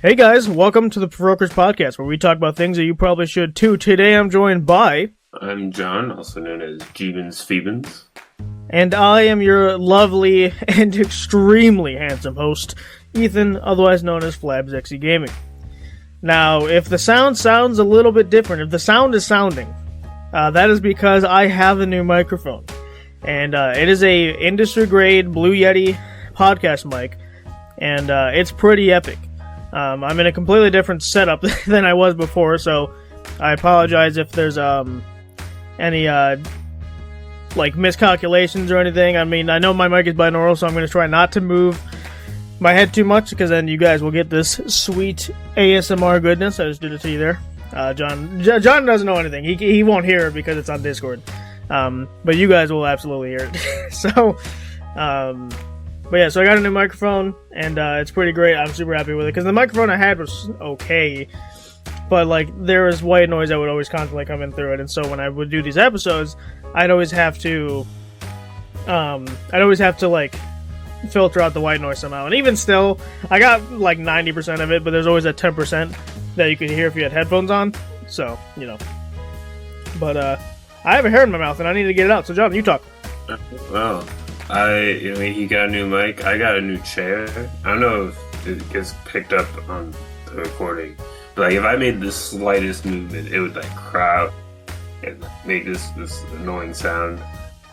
Hey guys, welcome to the Provokers Podcast, where we talk about things that you probably should too. Today I'm joined by... I'm John, also known as Jeebins Phoebens. And I am your lovely and extremely handsome host, Ethan, otherwise known as FlabsXE Gaming. Now, if the sound sounds a little bit different, if the sound is sounding, that is because I have a new microphone. And it is a industry-grade Blue Yeti podcast mic, and it's pretty epic. I'm in a completely different setup than I was before, so I apologize if there's any miscalculations or anything. I mean, I know my mic is binaural, so I'm going to try not to move my head too much, because then you guys will get this sweet ASMR goodness. I just did it to you there. John doesn't know anything. He won't hear it because it's on Discord. But you guys will absolutely hear it. So I got a new microphone, and it's pretty great. I'm super happy with it, because the microphone I had was okay, but, there was white noise that would always constantly come in through it, and so when I would do these episodes, I'd always have to, filter out the white noise somehow, and even still, I got, 90% of it, but there's always that 10% that you could hear if you had headphones on, so, But, I have a hair in my mouth, and I need to get it out, so John, you talk. Well, he got a new mic. I got a new chair. I don't know if it gets picked up on the recording, but if I made the slightest movement, it would crowd and make this annoying sound,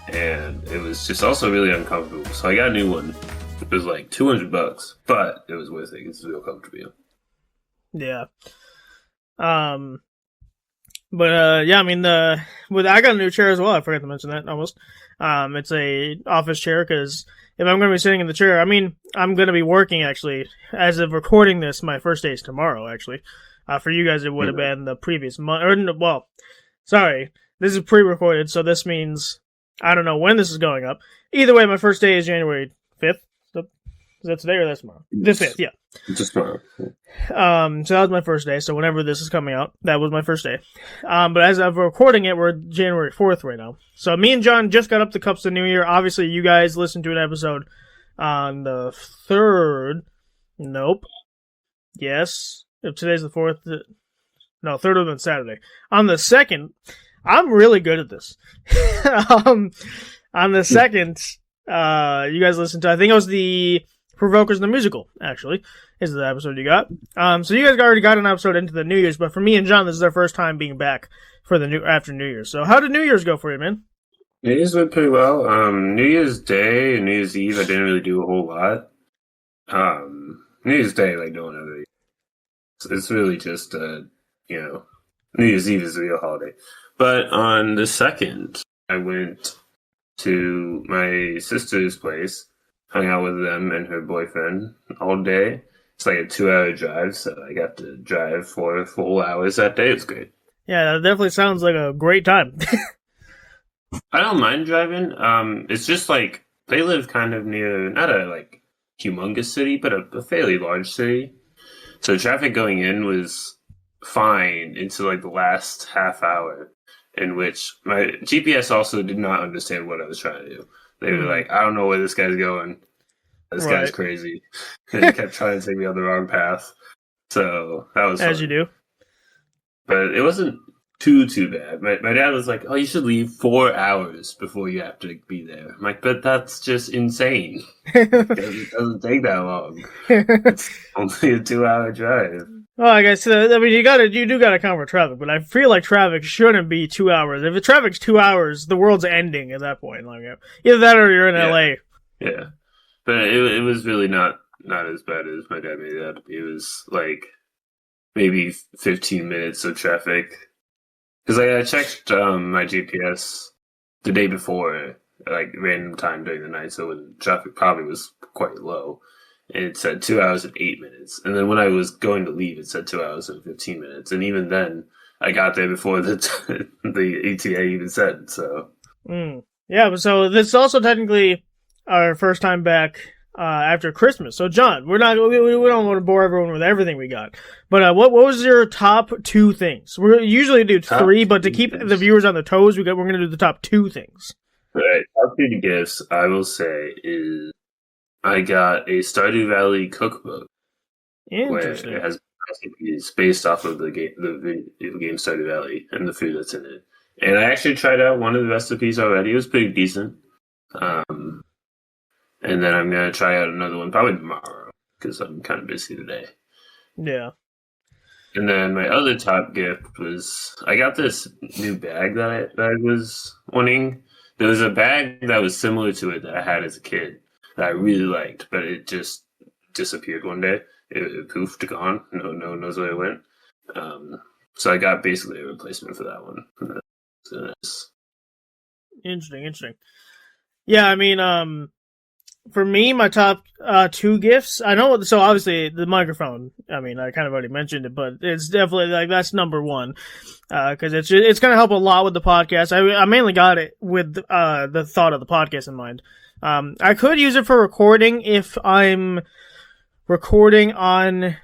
and it was just also really uncomfortable. So I got a new one. It was $200, but it was worth it. It's real comfortable. Yeah. I got a new chair as well. I forgot to mention that almost. It's a office chair, because if I'm going to be sitting in the chair, I'm going to be working, actually. As of recording this, my first day is tomorrow, actually. For you guys, it would have been the previous month. This is pre-recorded, so this means I don't know when this is going up. Either way, my first day is January 5th. Is that today or that's tomorrow? This 5th, yeah. Just tomorrow. So that was my first day, so whenever this is coming out, that was my first day. But as of recording it, we're January 4th right now. So me and John just got up the cups of New Year. Obviously, you guys listened to an episode on the 3rd. Nope. Yes. If today's the 4th. No, 3rd would have been Saturday. On the 2nd, I'm really good at this. On the 2nd, you guys listened to, I think it was the Provokers the Musical, actually, is the episode you got. So you guys already got an episode into the New Year's, but for me and John, this is our first time being back for after New Year's. So how did New Year's go for you, man? New Year's went pretty well. New Year's Day and New Year's Eve, I didn't really do a whole lot. New Year's Day, no one ever. It's really just, New Year's Eve is a real holiday. But on the 2nd, I went to my sister's place, hung out with them and her boyfriend all day. It's a 2-hour drive, so I got to drive 4 full hours that day. It was great. Yeah, that definitely sounds like a great time. I don't mind driving. It's just they live kind of near, not a humongous city, but a fairly large city. So traffic going in was fine until the last half hour, in which my GPS also did not understand what I was trying to do. They were I don't know where this guy's going. This guy's crazy. And he kept trying to take me on the wrong path. So that was fun. As you do. But it wasn't too bad. My dad was like, oh, you should leave 4 hours before you have to be there. I'm like, but that's just insane. It doesn't take that long. It's only a 2-hour drive. Well, I guess, you do gotta account for traffic, but I feel like traffic shouldn't be 2 hours. If the traffic's 2 hours, the world's ending at that point. Either that or you're in LA. Yeah. But it was really not as bad as my dad made it out to be. It was maybe 15 minutes of traffic. Because I checked my GPS the day before, random time during the night, so when traffic probably was quite low. And it said 2 hours and 8 minutes. And then when I was going to leave, it said 2 hours and 15 minutes. And even then, I got there before the ETA even said, so. Yeah, so this is also technically our first time back after Christmas. So, John, we don't want to bore everyone with everything we got. But what was your top 2 things? We usually do 3, but to keep the viewers on their toes, we're going to do the top 2 things. Right. Top 2 gifts, I will say, is I got a Stardew Valley cookbook. where it Interesting. has recipes based off of the video game Stardew Valley and the food that's in it. And I actually tried out one of the recipes already. It was pretty decent. Um, and then I'm gonna try out another one probably tomorrow because I'm kind of busy today. Yeah. And then my other top gift was I got this new bag that I was wanting. There was a bag that was similar to it that I had as a kid that I really liked, but it just disappeared one day. It poofed, gone. No one knows where it went. So I got basically a replacement for that one. So nice. Interesting. Yeah, I mean, for me, my top two gifts. I know, so obviously the microphone. I mean, I kind of already mentioned it, but it's definitely like that's number one because it's going to help a lot with the podcast. I mainly got it with the thought of the podcast in mind. I could use it for recording if I'm recording on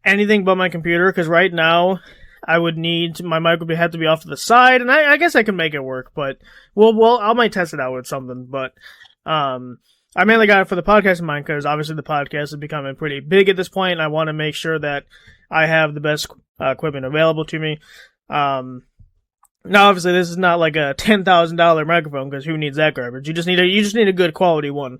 anything but my computer because right now I would need my mic would have to be off to the side, and I guess I can make it work, but I might test it out with something, but I mainly got it for the podcast in mind because obviously the podcast is becoming pretty big at this point, and I want to make sure that I have the best equipment available to me. Now, obviously, this is not like a $10,000 microphone because who needs that garbage? You just need a good quality one,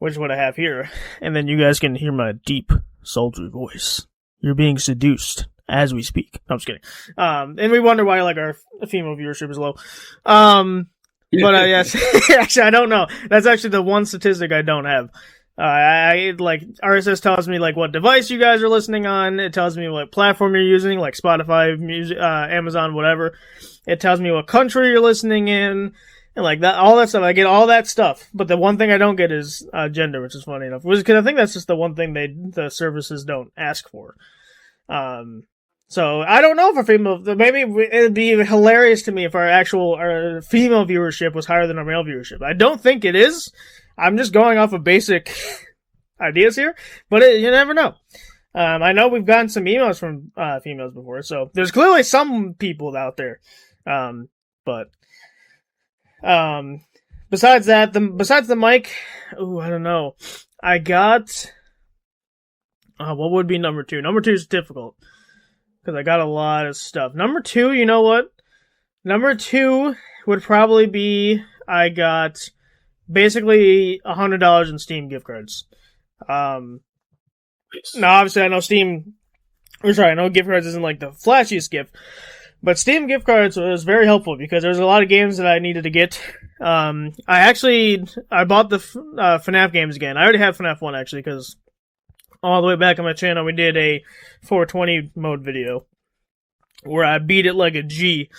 which is what I have here, and then you guys can hear my deep, sultry voice. You're being seduced as we speak. No, I'm just kidding. And we wonder why like our female viewership is low. But yes, actually, I don't know. That's actually the one statistic I don't have. I like RSS tells me like what device you guys are listening on. It tells me what platform you're using, like Spotify, music, Amazon, whatever. It tells me what country you're listening in, and like that, all that stuff. I get all that stuff, but the one thing I don't get is gender, which is funny enough. Because I think that's just the one thing the services don't ask for. So I don't know if our female, maybe it'd be hilarious to me if our female viewership was higher than our male viewership. I don't think it is. I'm just going off of basic ideas here, but you never know. I know we've gotten some emails from females before, so there's clearly some people out there. But besides the mic, I don't know. I got what would be number two? Number two is difficult. Because I got a lot of stuff. Number two, you know what? Number two would probably be I got basically $100 in Steam gift cards. Now, obviously, I know I know gift cards isn't like the flashiest gift, but Steam gift cards was very helpful because there's a lot of games that I needed to get. I bought the FNAF games again. I already have FNAF 1 actually because all the way back on my channel, we did a 420 mode video where I beat it like a G.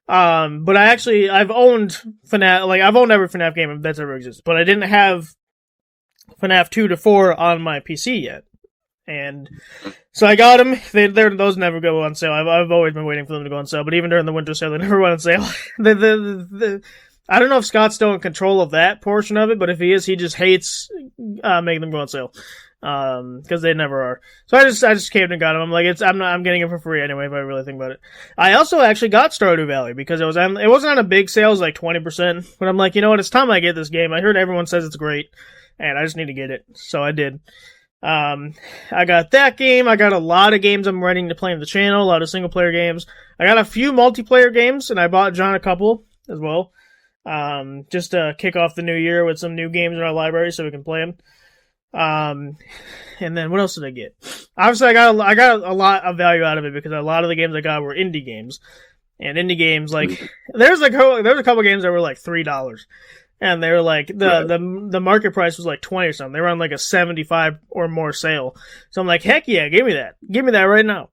But I've owned FNAF, like I've owned every FNAF game that's ever existed, but I didn't have FNAF 2 to 4 on my PC yet. And so I got them. Those never go on sale. I've always been waiting for them to go on sale, but even during the winter sale, they never went on sale. I don't know if Scott's still in control of that portion of it, but if he is, he just hates making them go on sale. Because they never are. So I just came and got them. I'm like, I'm getting it for free anyway. If I really think about it, I also actually got Stardew Valley because it wasn't on a big sale. It was like 20%. But I'm like, you know what? It's time I get this game. I heard everyone says it's great, and I just need to get it. So I did. I got that game. I got a lot of games I'm ready to play on the channel. A lot of single player games. I got a few multiplayer games, and I bought John a couple as well. Just to kick off the new year with some new games in our library so we can play them. And then what else did I get? Obviously, I got a lot of value out of it because a lot of the games I got were indie games, and indie games like there's a couple games that were like $3, and they were like the market price was like 20 or something. They were on like a 75 or more sale, so I'm like, heck yeah, give me that right now.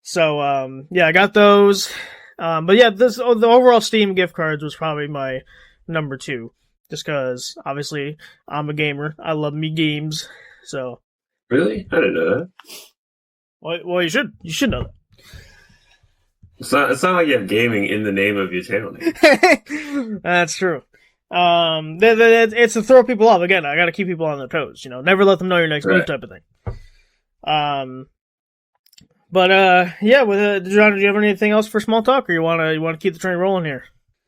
So yeah, I got those. But yeah, the overall Steam gift cards was probably my number two. Just because, obviously, I'm a gamer. I love me games. So. Really? I didn't know that. Well, you should. You should know that. It's not like you have gaming in the name of your channel name. That's true. It's to throw people off. Again, I got to keep people on their toes. Never let them know your next move type of thing. But yeah. John, do you have anything else for small talk, or you want to keep the train rolling here?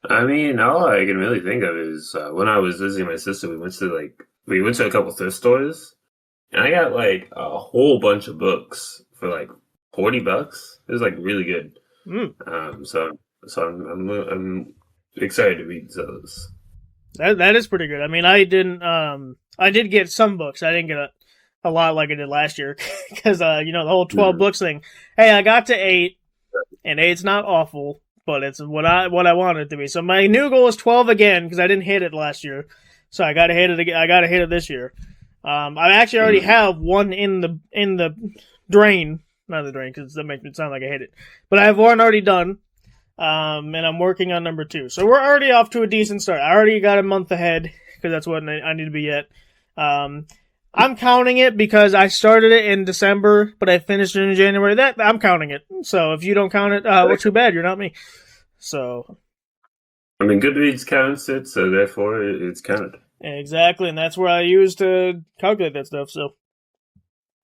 I mean, all I can really think of is when I was visiting my sister, we went to a couple thrift stores, and I got like a whole bunch of books for like $40. It was like really good. So I'm excited to read those. That is pretty good. I mean, I did get some books. I didn't get a lot like I did last year because the whole 12 books thing. Hey, I got to 8, and 8's not awful, but it's what I wanted it to be. So my new goal is 12 again because I didn't hit it last year. So I got to hit it again. I got to hit it this year. I actually already have one in the drain, not the drain because that makes it sound like I hit it. But I have one already done. And I'm working on number 2. So we're already off to a decent start. I already got a month ahead because that's what I need to be at. I'm counting it because I started it in December, but I finished it in January. That I'm counting it. So if you don't count it, well, too bad. You're not me. So, I mean, Goodreads counts it, so therefore it's counted. Exactly, and that's where I use to calculate that stuff. So,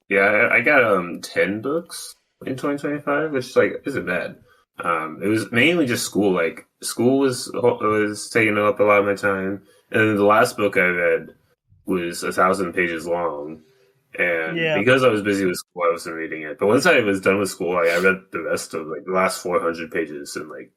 yeah, I got 10 books in 2025, which like isn't bad. It was mainly just school. Like school was taking up a lot of my time, and then the last book I read was 1,000 pages long, and because I was busy with school, I wasn't reading it. But once I was done with school, I read the rest of like the last 400 pages in like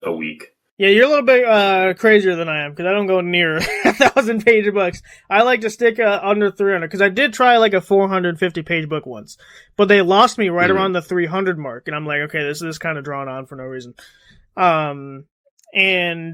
a week. Yeah, you're a little bit crazier than I am because I don't go near 1,000-page books. I like to stick under 300 because I did try like a 450-page book once, but they lost me right around the 300 mark, and I'm like, okay, this is kind of drawn on for no reason. And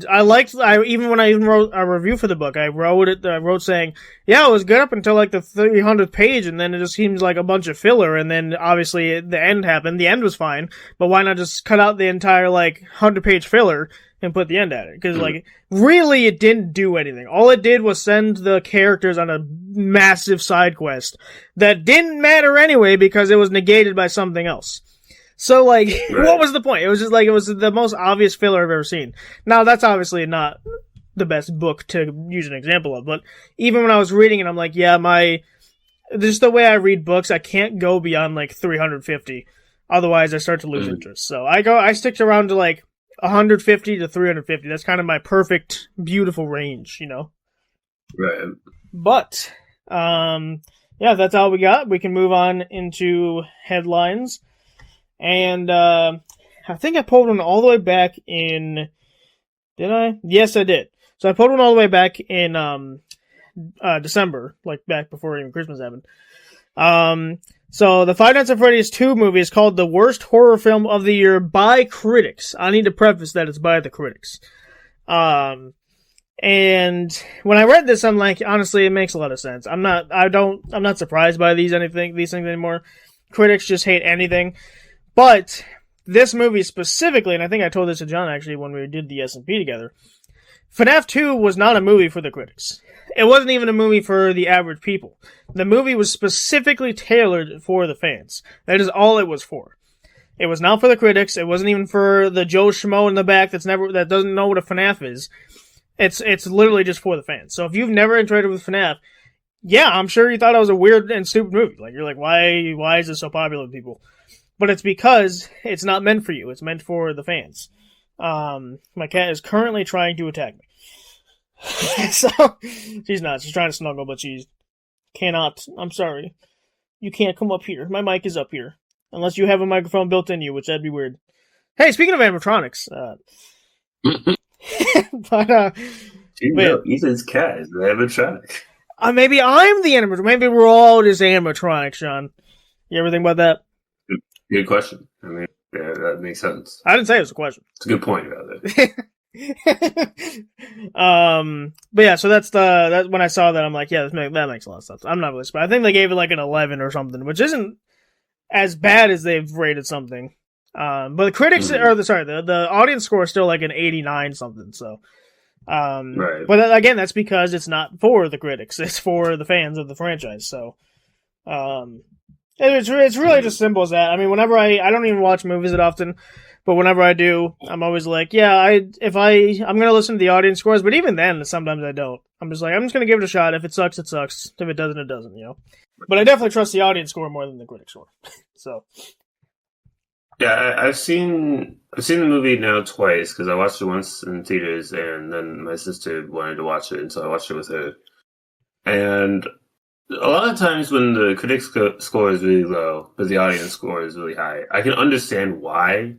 even when I wrote a review for the book, I wrote saying, yeah, it was good up until like the 300th page, and then it just seems like a bunch of filler, and then obviously the end happened. The end was fine, but why not just cut out the entire like 100-page filler and put the end at it? Because like really it didn't do anything. All it did was send the characters on a massive side quest that didn't matter anyway because it was negated by something else. So, like, what was the point? It was just like, it was the most obvious filler I've ever seen. Now, that's obviously not the best book to use an example of, but even when I was reading it, I'm like, yeah, just the way I read books, I can't go beyond, like, 350. Otherwise, I start to lose interest. So, I stick around to, like, 150 to 350. That's kind of my perfect, beautiful range, you know? Right. But, yeah, that's all we got. We can move on into headlines. And I think I pulled one all the way back in... Did I? Yes, I did. So I pulled one all the way back in December, like back before even Christmas happened. So the Five Nights at Freddy's 2 movie is called the worst horror film of the year by critics. I need to preface that it's by the critics. And when I read this, I'm like, honestly, it makes a lot of sense. I'm not surprised by these things anymore. Critics just hate anything. But this movie specifically, and I think I told this to John actually when we did the S&P together, FNAF 2 was not a movie for the critics. It wasn't even a movie for the average people. The movie was specifically tailored for the fans. That is all it was for. It was not for the critics. It wasn't even for the Joe Schmo in the back that doesn't know what a FNAF is. It's literally just for the fans. So if you've never interacted with FNAF, yeah, I'm sure you thought it was a weird and stupid movie. Like, you're like, why is this so popular with people? But it's because it's not meant for you. It's meant for the fans. My cat is currently trying to attack me. So, she's not. She's trying to snuggle, but she cannot. I'm sorry. You can't come up here. My mic is up here. Unless you have a microphone built in you, which that'd be weird. Hey, speaking of animatronics. Ethan's cat is the animatronic. Maybe I'm the animatronic. Maybe we're all just animatronics, Sean. You ever think about that? Good question. I mean, yeah, that makes sense. I didn't say it was a question. It's a good point about it. But yeah, so that's when I saw that, I'm like, yeah, that makes a lot of sense. I'm not really surprised. I think they gave it like an 11 or something, which isn't as bad as they've rated something. But the critics, the audience score is still like an 89 something. So, right. But again, that's because it's not for the critics; it's for the fans of the franchise. So, it's really just simple as that. I mean, whenever I don't even watch movies that often, but whenever I do, I'm always like, yeah, I'm gonna listen to the audience scores, but even then, sometimes I don't. I'm just gonna give it a shot. If it sucks, it sucks. If it doesn't, it doesn't, you know? But I definitely trust the audience score more than the critic score. So. Yeah, I've seen the movie now twice, because I watched it once in theaters, and then my sister wanted to watch it, and so I watched it with her. And A lot of times when the score is really low, but the audience score is really high, I can understand why.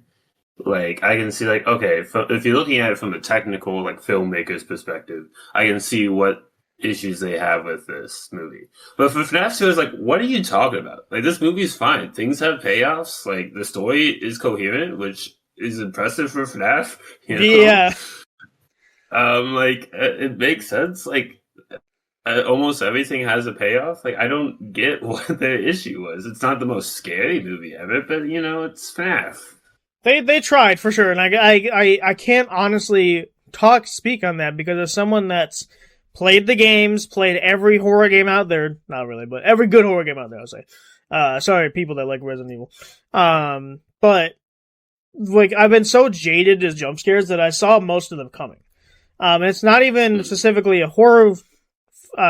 Like, I can see, like, okay, if you're looking at it from a technical, like, filmmaker's perspective, I can see what issues they have with this movie. But for FNAF 2, it's like, what are you talking about? Like, this movie's fine. Things have payoffs. Like, the story is coherent, which is impressive for FNAF. You know? Yeah. Like, it makes sense. Like, almost everything has a payoff. Like, I don't get what their issue was. It's not the most scary movie ever, but, you know, it's FNAF. They tried for sure, and I can't honestly speak on that because as someone that's played the games, played every horror game out there, not really, but every good horror game out there, I'll say. Sorry, people that like Resident Evil. But like I've been so jaded as jump scares that I saw most of them coming. It's not even specifically a horror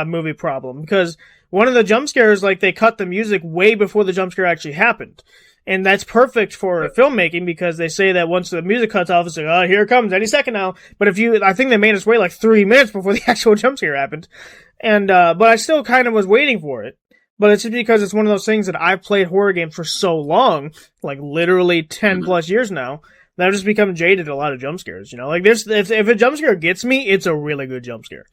movie problem because one of the jump scares, like they cut the music way before the jump scare actually happened. And that's perfect for filmmaking because they say that once the music cuts off, it's like, oh, here it comes any second now. But I think they made us wait like 3 minutes before the actual jump scare happened. And, but I still kind of was waiting for it. But it's just because it's one of those things that I've played horror games for so long, like literally 10 plus years now, that I've just become jaded to a lot of jump scares, you know? Like if a jump scare gets me, it's a really good jump scare.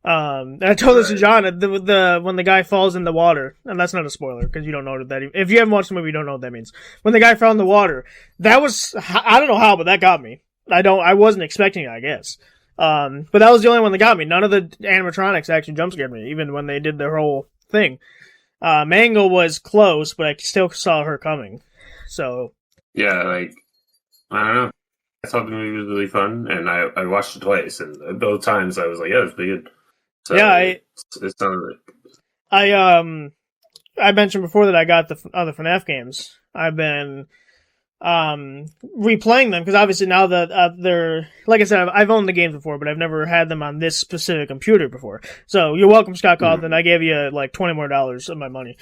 And I told this to John, when the guy falls in the water, and that's not a spoiler, because you don't know what that, if you haven't watched the movie, you don't know what that means. When the guy fell in the water, that was, I don't know how, but that got me. I wasn't expecting it, I guess. But that was the only one that got me. None of the animatronics actually jump scared me, even when they did their whole thing. Mangle was close, but I still saw her coming. So. Yeah, like, I don't know. I thought the movie was really fun, and I watched it twice, and both times I was like, yeah, it's pretty good. So yeah, it sounded like I mentioned before that I got the other FNAF games. I've been replaying them because obviously now that they're, like I said, I've owned the games before, but I've never had them on this specific computer before. So you're welcome, Scott Cawthon. I gave you like $20 more of my money.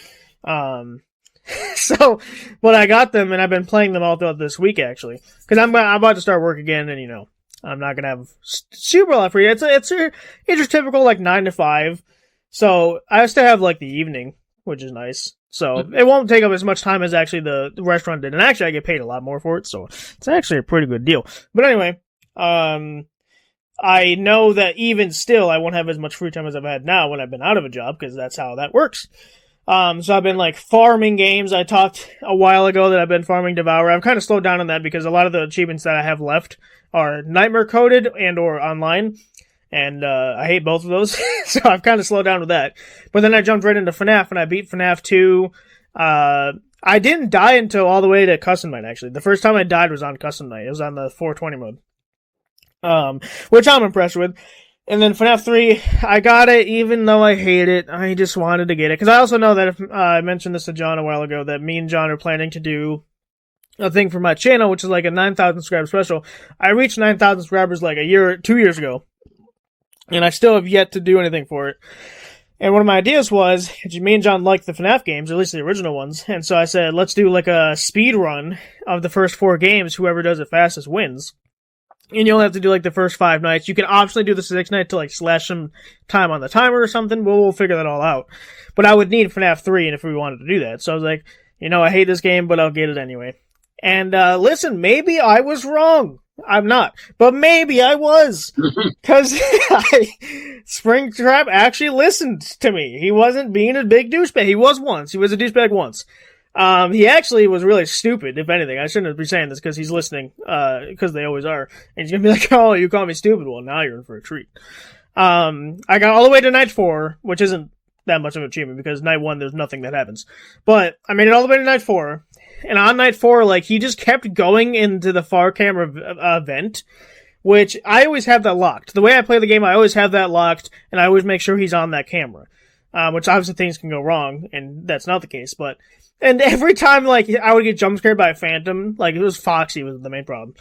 So, but I got them and I've been playing them all throughout this week actually because I'm about to start work again, and you know. I'm not gonna have super lot for you. It's your typical like 9 to 5. So I still have like the evening, which is nice. So it won't take up as much time as actually the restaurant did. And actually I get paid a lot more for it, so it's actually a pretty good deal. But anyway, I know that even still I won't have as much free time as I've had now when I've been out of a job, because that's how that works. So I've been like farming games. I talked a while ago that I've been farming Devour. I've kind of slowed down on that because a lot of the achievements that I have left are nightmare coded and or online. And, I hate both of those. So I've kind of slowed down with that. But then I jumped right into FNAF and I beat FNAF 2. I didn't die until all the way to custom night, actually. The first time I died was on custom night. It was on the 420 mode. Which I'm impressed with. And then FNAF 3, I got it even though I hate it. I just wanted to get it. Because I also know that if, I mentioned this to John a while ago, that me and John are planning to do a thing for my channel, which is like a 9,000 subscriber special. I reached 9,000 subscribers like 2 years ago. And I still have yet to do anything for it. And one of my ideas was, me and John liked the FNAF games, or at least the original ones. And so I said, let's do like a speed run of the first 4 games. Whoever does it fastest wins. And you only have to do like the first 5 nights. You can optionally do the 6th night to like slash some time on the timer or something. We'll figure that all out. But I would need FNAF 3 and if we wanted to do that. So I was like, I hate this game, but I'll get it anyway. And, listen, maybe I was wrong. I'm not. But maybe I was. Cause Springtrap actually listened to me. He wasn't being a big douchebag. He was once. He was a douchebag once. He actually was really stupid, if anything. I shouldn't be saying this because he's listening, because they always are. And he's gonna be like, oh, you call me stupid. Well, now you're in for a treat. I got all the way to night 4, which isn't that much of an achievement because night 1, there's nothing that happens. But I made it all the way to night 4. And on night 4, like, he just kept going into the far camera vent, which I always have that locked. The way I play the game, I always have that locked, and I always make sure he's on that camera. Which obviously things can go wrong, and that's not the case, but... And every time, like, I would get jump scared by a phantom, like, it was Foxy was the main problem.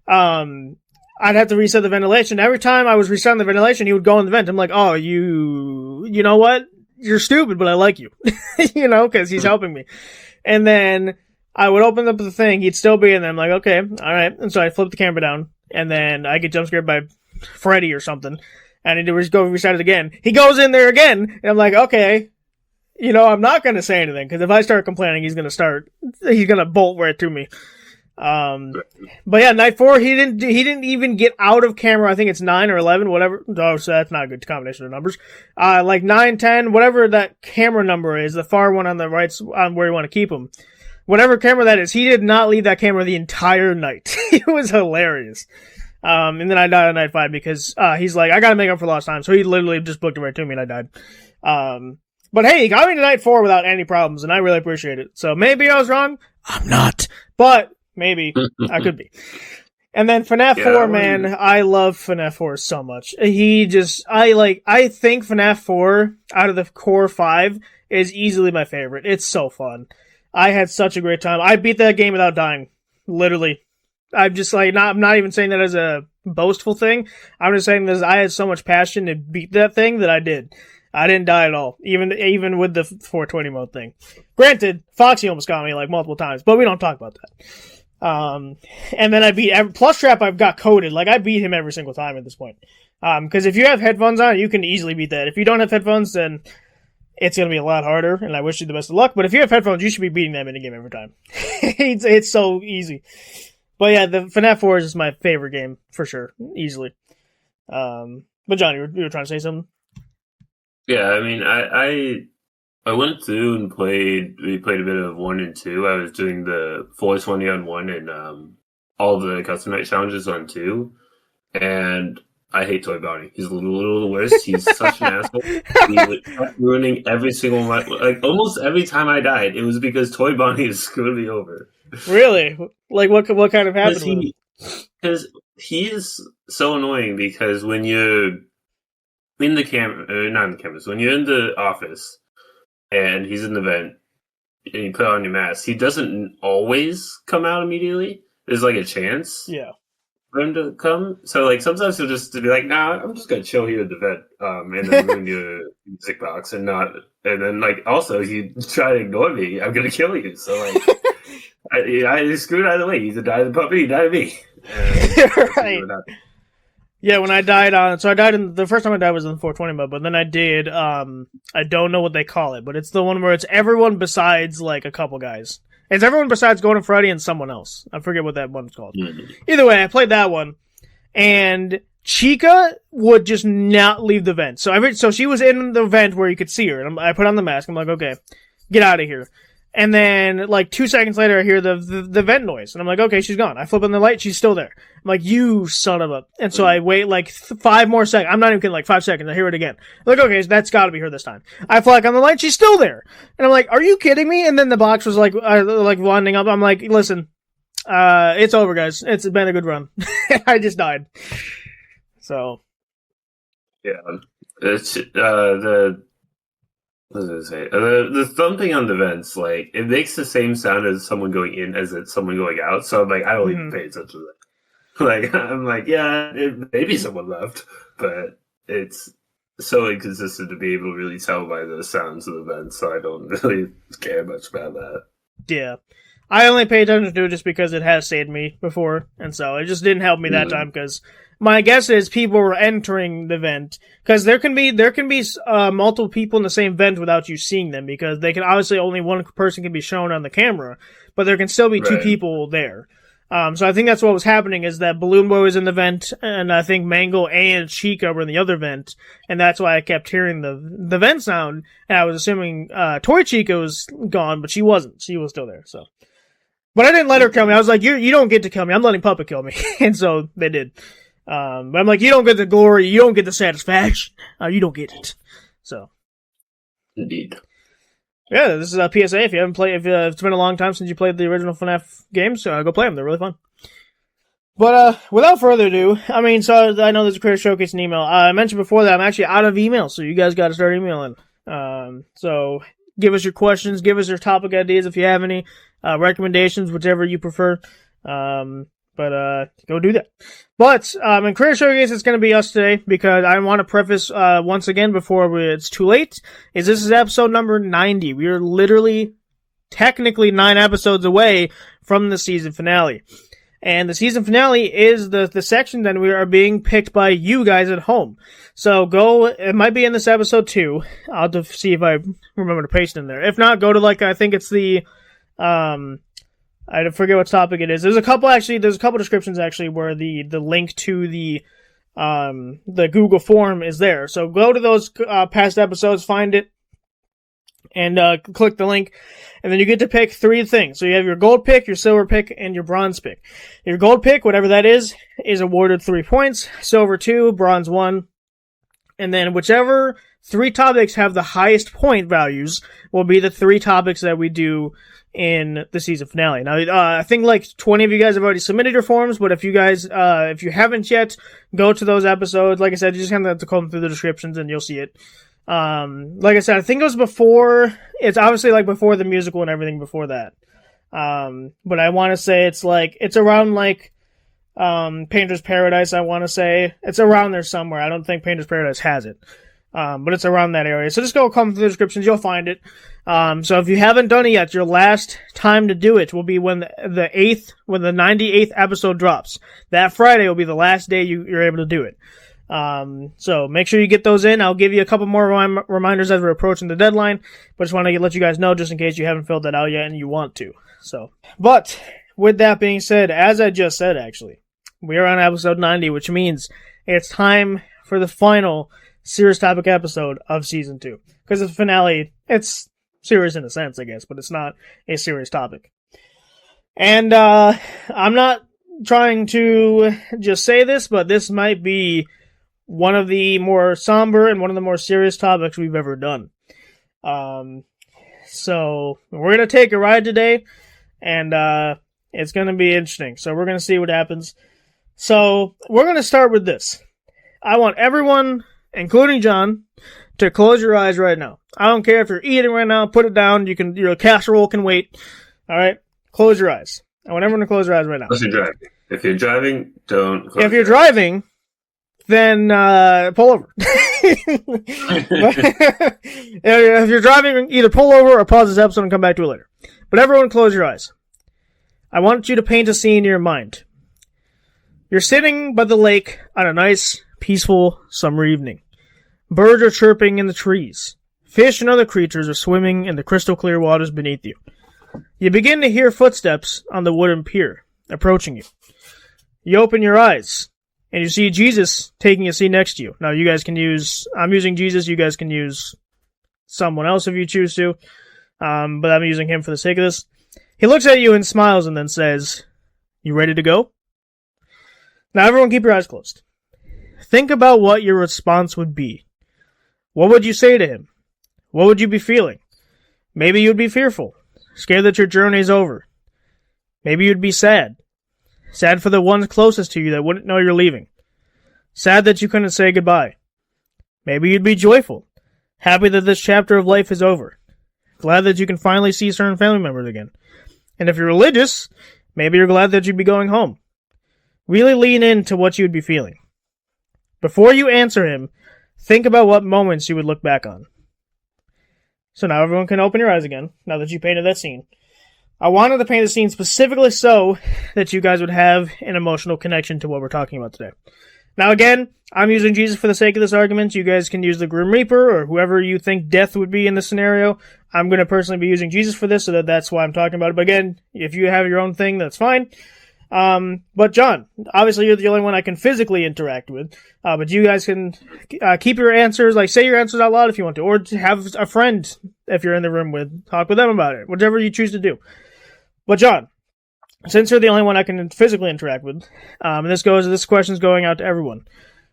I'd have to reset the ventilation. Every time I was resetting the ventilation, he would go in the vent. I'm like, oh, you know what? You're stupid, but I like you. Cause he's helping me. And then I would open up the thing, he'd still be in there. I'm like, okay, alright. And so I flip the camera down, and then I get jump scared by Freddy or something. And he'd go reset it again. He goes in there again, and I'm like, okay. I'm not going to say anything, because if I start complaining, he's going to bolt right to me. But yeah, night 4, he didn't even get out of camera. I think it's 9 or 11, whatever. Oh, so that's not a good combination of numbers. Like 9, 10, whatever that camera number is, the far one on the right, on where you want to keep him. Whatever camera that is, he did not leave that camera the entire night. It was hilarious. And then I died on night 5 because, he's like, I gotta make up for lost time. So he literally just booked it right to me and I died. But hey, he got me to night 4 without any problems and I really appreciate it. So maybe I was wrong. I'm not. But maybe I could be. And then FNAF 4, man, I love FNAF 4 so much. I think FNAF 4 out of the core 5 is easily my favorite. It's so fun. I had such a great time. I beat that game without dying. Literally. I'm just like, I'm not even saying that as a boastful thing. I'm just saying that I had so much passion to beat that thing that I did. I didn't die at all. Even with the 420 mode thing. Granted, Foxy almost got me like multiple times, but we don't talk about that. And then I beat Plus Trap. I've got coded. Like I beat him every single time at this point. Because if you have headphones on, you can easily beat that. If you don't have headphones, then it's going to be a lot harder, and I wish you the best of luck. But if you have headphones, you should be beating that minigame every time. It's so easy. But yeah, the FNAF 4 is just my favorite game, for sure. Easily. But John, you were trying to say something? Yeah, I mean, I went through and we played a bit of 1 and 2. I was doing the full 20 on 1 and all the custom night challenges on 2. And I hate Toy Bounty. He's a little the worst. He's such an asshole. He kept ruining every single one. Like almost every time I died, it was because Toy Bounty is screwing me over. Really? Like what kind of happened with him? Because he is so annoying. Because when you're in the not in the cameras, when you're in the office and he's in the vent and you put on your mask, he doesn't always come out immediately. There's like a chance. Yeah. For him to come, so like sometimes he'll just be like, "Nah, I'm just gonna chill here at the vet," and then ruin your music box, and then like also if you try to ignore me, I'm gonna kill you. So like, I screwed either way. You either die of the puppy, you die of me. Right. Yeah, when I died the first time I died was in the 420 mode, but then I did I don't know what they call it, but it's the one where it's everyone besides like a couple guys. It's everyone besides Golden Freddy and someone else. I forget what that one's called. Mm-hmm. Either way, I played that one, and Chica would just not leave the vent. So she was in the vent where you could see her, and I put on the mask. I'm like, okay, get out of here. And then, like, 2 seconds later, I hear the vent noise. And I'm like, okay, she's gone. I flip on the light, she's still there. I'm like, you son of a... And so I wait, like, 5 more seconds. I'm not even kidding, like, 5 seconds. I hear it again. I'm like, okay, so that's gotta be her this time. I flick on the light, she's still there. And I'm like, are you kidding me? And then the box was, like winding up. I'm like, listen, it's over, guys. It's been a good run. I just died. So... Yeah. It's, what was I say? The thumping on the vents, like, it makes the same sound as someone going in as it's someone going out. So I'm like, I don't even pay attention to that. Like, I'm like, yeah, maybe someone left, but it's so inconsistent to be able to really tell by the sounds of the vents. So I don't really care much about that. Yeah, I only pay attention to it just because it has saved me before, and so it just didn't help me that time because. My guess is people were entering the vent because there can be multiple people in the same vent without you seeing them because they can obviously only one person can be shown on the camera, but there can still be 2 people there. So I think that's what was happening is that Balloon Boy was in the vent and I think Mangle and Chica were in the other vent, and that's why I kept hearing the vent sound. And I was assuming Toy Chica was gone, but she wasn't. She was still there. So, but I didn't let her kill me. I was like, you don't get to kill me. I'm letting Puppet kill me, and so they did. But I'm like, you don't get the glory, you don't get the satisfaction, you don't get it. So, indeed. Yeah, this is a PSA. If you haven't played, if it's been a long time since you played the original FNAF games, go play them. They're really fun. But without further ado, I mean, so I know there's a Creator Showcase and email. I mentioned before that I'm actually out of email, so you guys got to start emailing. So give us your questions, give us your topic ideas if you have any recommendations, whichever you prefer. But go do that. But in Creator Showcase, it's going to be us today because I want to preface once again before it's too late. This is episode number 90. We are literally, technically 9 episodes away from the season finale. And the season finale is the section that we are being picked by you guys at home. So go, it might be in this episode too. I'll have to see if I remember to paste it in there. If not, go to I think it's the, I forget what topic it is. There's a couple descriptions actually where the link to the Google form is there. So go to those past episodes, find it, and click the link, and then you get to pick 3 things. So you have your gold pick, your silver pick, and your bronze pick. Your gold pick, whatever that is awarded 3 points, silver 2, bronze 1, and then whichever 3 topics have the highest point values will be the 3 topics that we do in the season finale. Now, I think 20 of you guys have already submitted your forms, but if you guys, if you haven't yet, go to those episodes. Like I said, you just kind of have to comb through the descriptions and you'll see it. Like I said, I think it was it's obviously before the musical and everything before that. But I want to say it's around Painter's Paradise, I want to say. It's around there somewhere. I don't think Painter's Paradise has it. But it's around that area. So just go come through the descriptions, you'll find it. So if you haven't done it yet, your last time to do it will be when the 98th episode drops. That Friday will be the last day you're able to do it. So make sure you get those in. I'll give you a couple more reminders as we're approaching the deadline, but just want to let you guys know just in case you haven't filled that out yet and you want to. So, but with that being said, as I just said, actually, we are on episode 90, which means it's time for the final serious topic episode of season 2. Because the finale, it's serious in a sense, I guess, but it's not a serious topic. And, I'm not trying to just say this, but this might be one of the more somber and one of the more serious topics we've ever done. So we're going to take a ride today, and it's going to be interesting. So we're going to see what happens. So we're going to start with this. I want everyone, including John, to close your eyes right now. I don't care if you're eating right now, put it down. Your casserole can wait. All right? Close your eyes. I want everyone to close their eyes right now. If you're driving, don't. If you're driving, then pull over. If you're driving, either pull over or pause this episode and come back to it later. But everyone close your eyes. I want you to paint a scene in your mind. You're sitting by the lake on a nice, peaceful summer evening. Birds are chirping in the trees. Fish and other creatures are swimming in the crystal clear waters beneath you. You begin to hear footsteps on the wooden pier, approaching you. You open your eyes, and you see Jesus taking a seat next to you. Now, you guys can I'm using Jesus, you guys can use someone else if you choose to, but I'm using him for the sake of this. He looks at you and smiles and then says, "You ready to go?" Now, everyone keep your eyes closed. Think about what your response would be. What would you say to him? What would you be feeling? Maybe you'd be fearful, scared that your journey is over. Maybe you'd be sad. Sad for the ones closest to you that wouldn't know you're leaving. Sad that you couldn't say goodbye. Maybe you'd be joyful, happy that this chapter of life is over. Glad that you can finally see certain family members again. And if you're religious, maybe you're glad that you'd be going home. Really lean into what you'd be feeling. Before you answer him, think about what moments you would look back on. So now everyone can open your eyes again, now that you painted that scene. I wanted to paint the scene specifically so that you guys would have an emotional connection to what we're talking about today. Now again, I'm using Jesus for the sake of this argument. You guys can use the Grim Reaper or whoever you think death would be in this scenario. I'm going to personally be using Jesus for this, so that's why I'm talking about it. But again, if you have your own thing, that's fine. But John, obviously you're the only one I can physically interact with. But you guys can keep your answers, say your answers out loud if you want to, or have a friend if you're in the room with, talk with them about it, whatever you choose to do. But John, since you're the only one I can physically interact with, and this question's going out to everyone.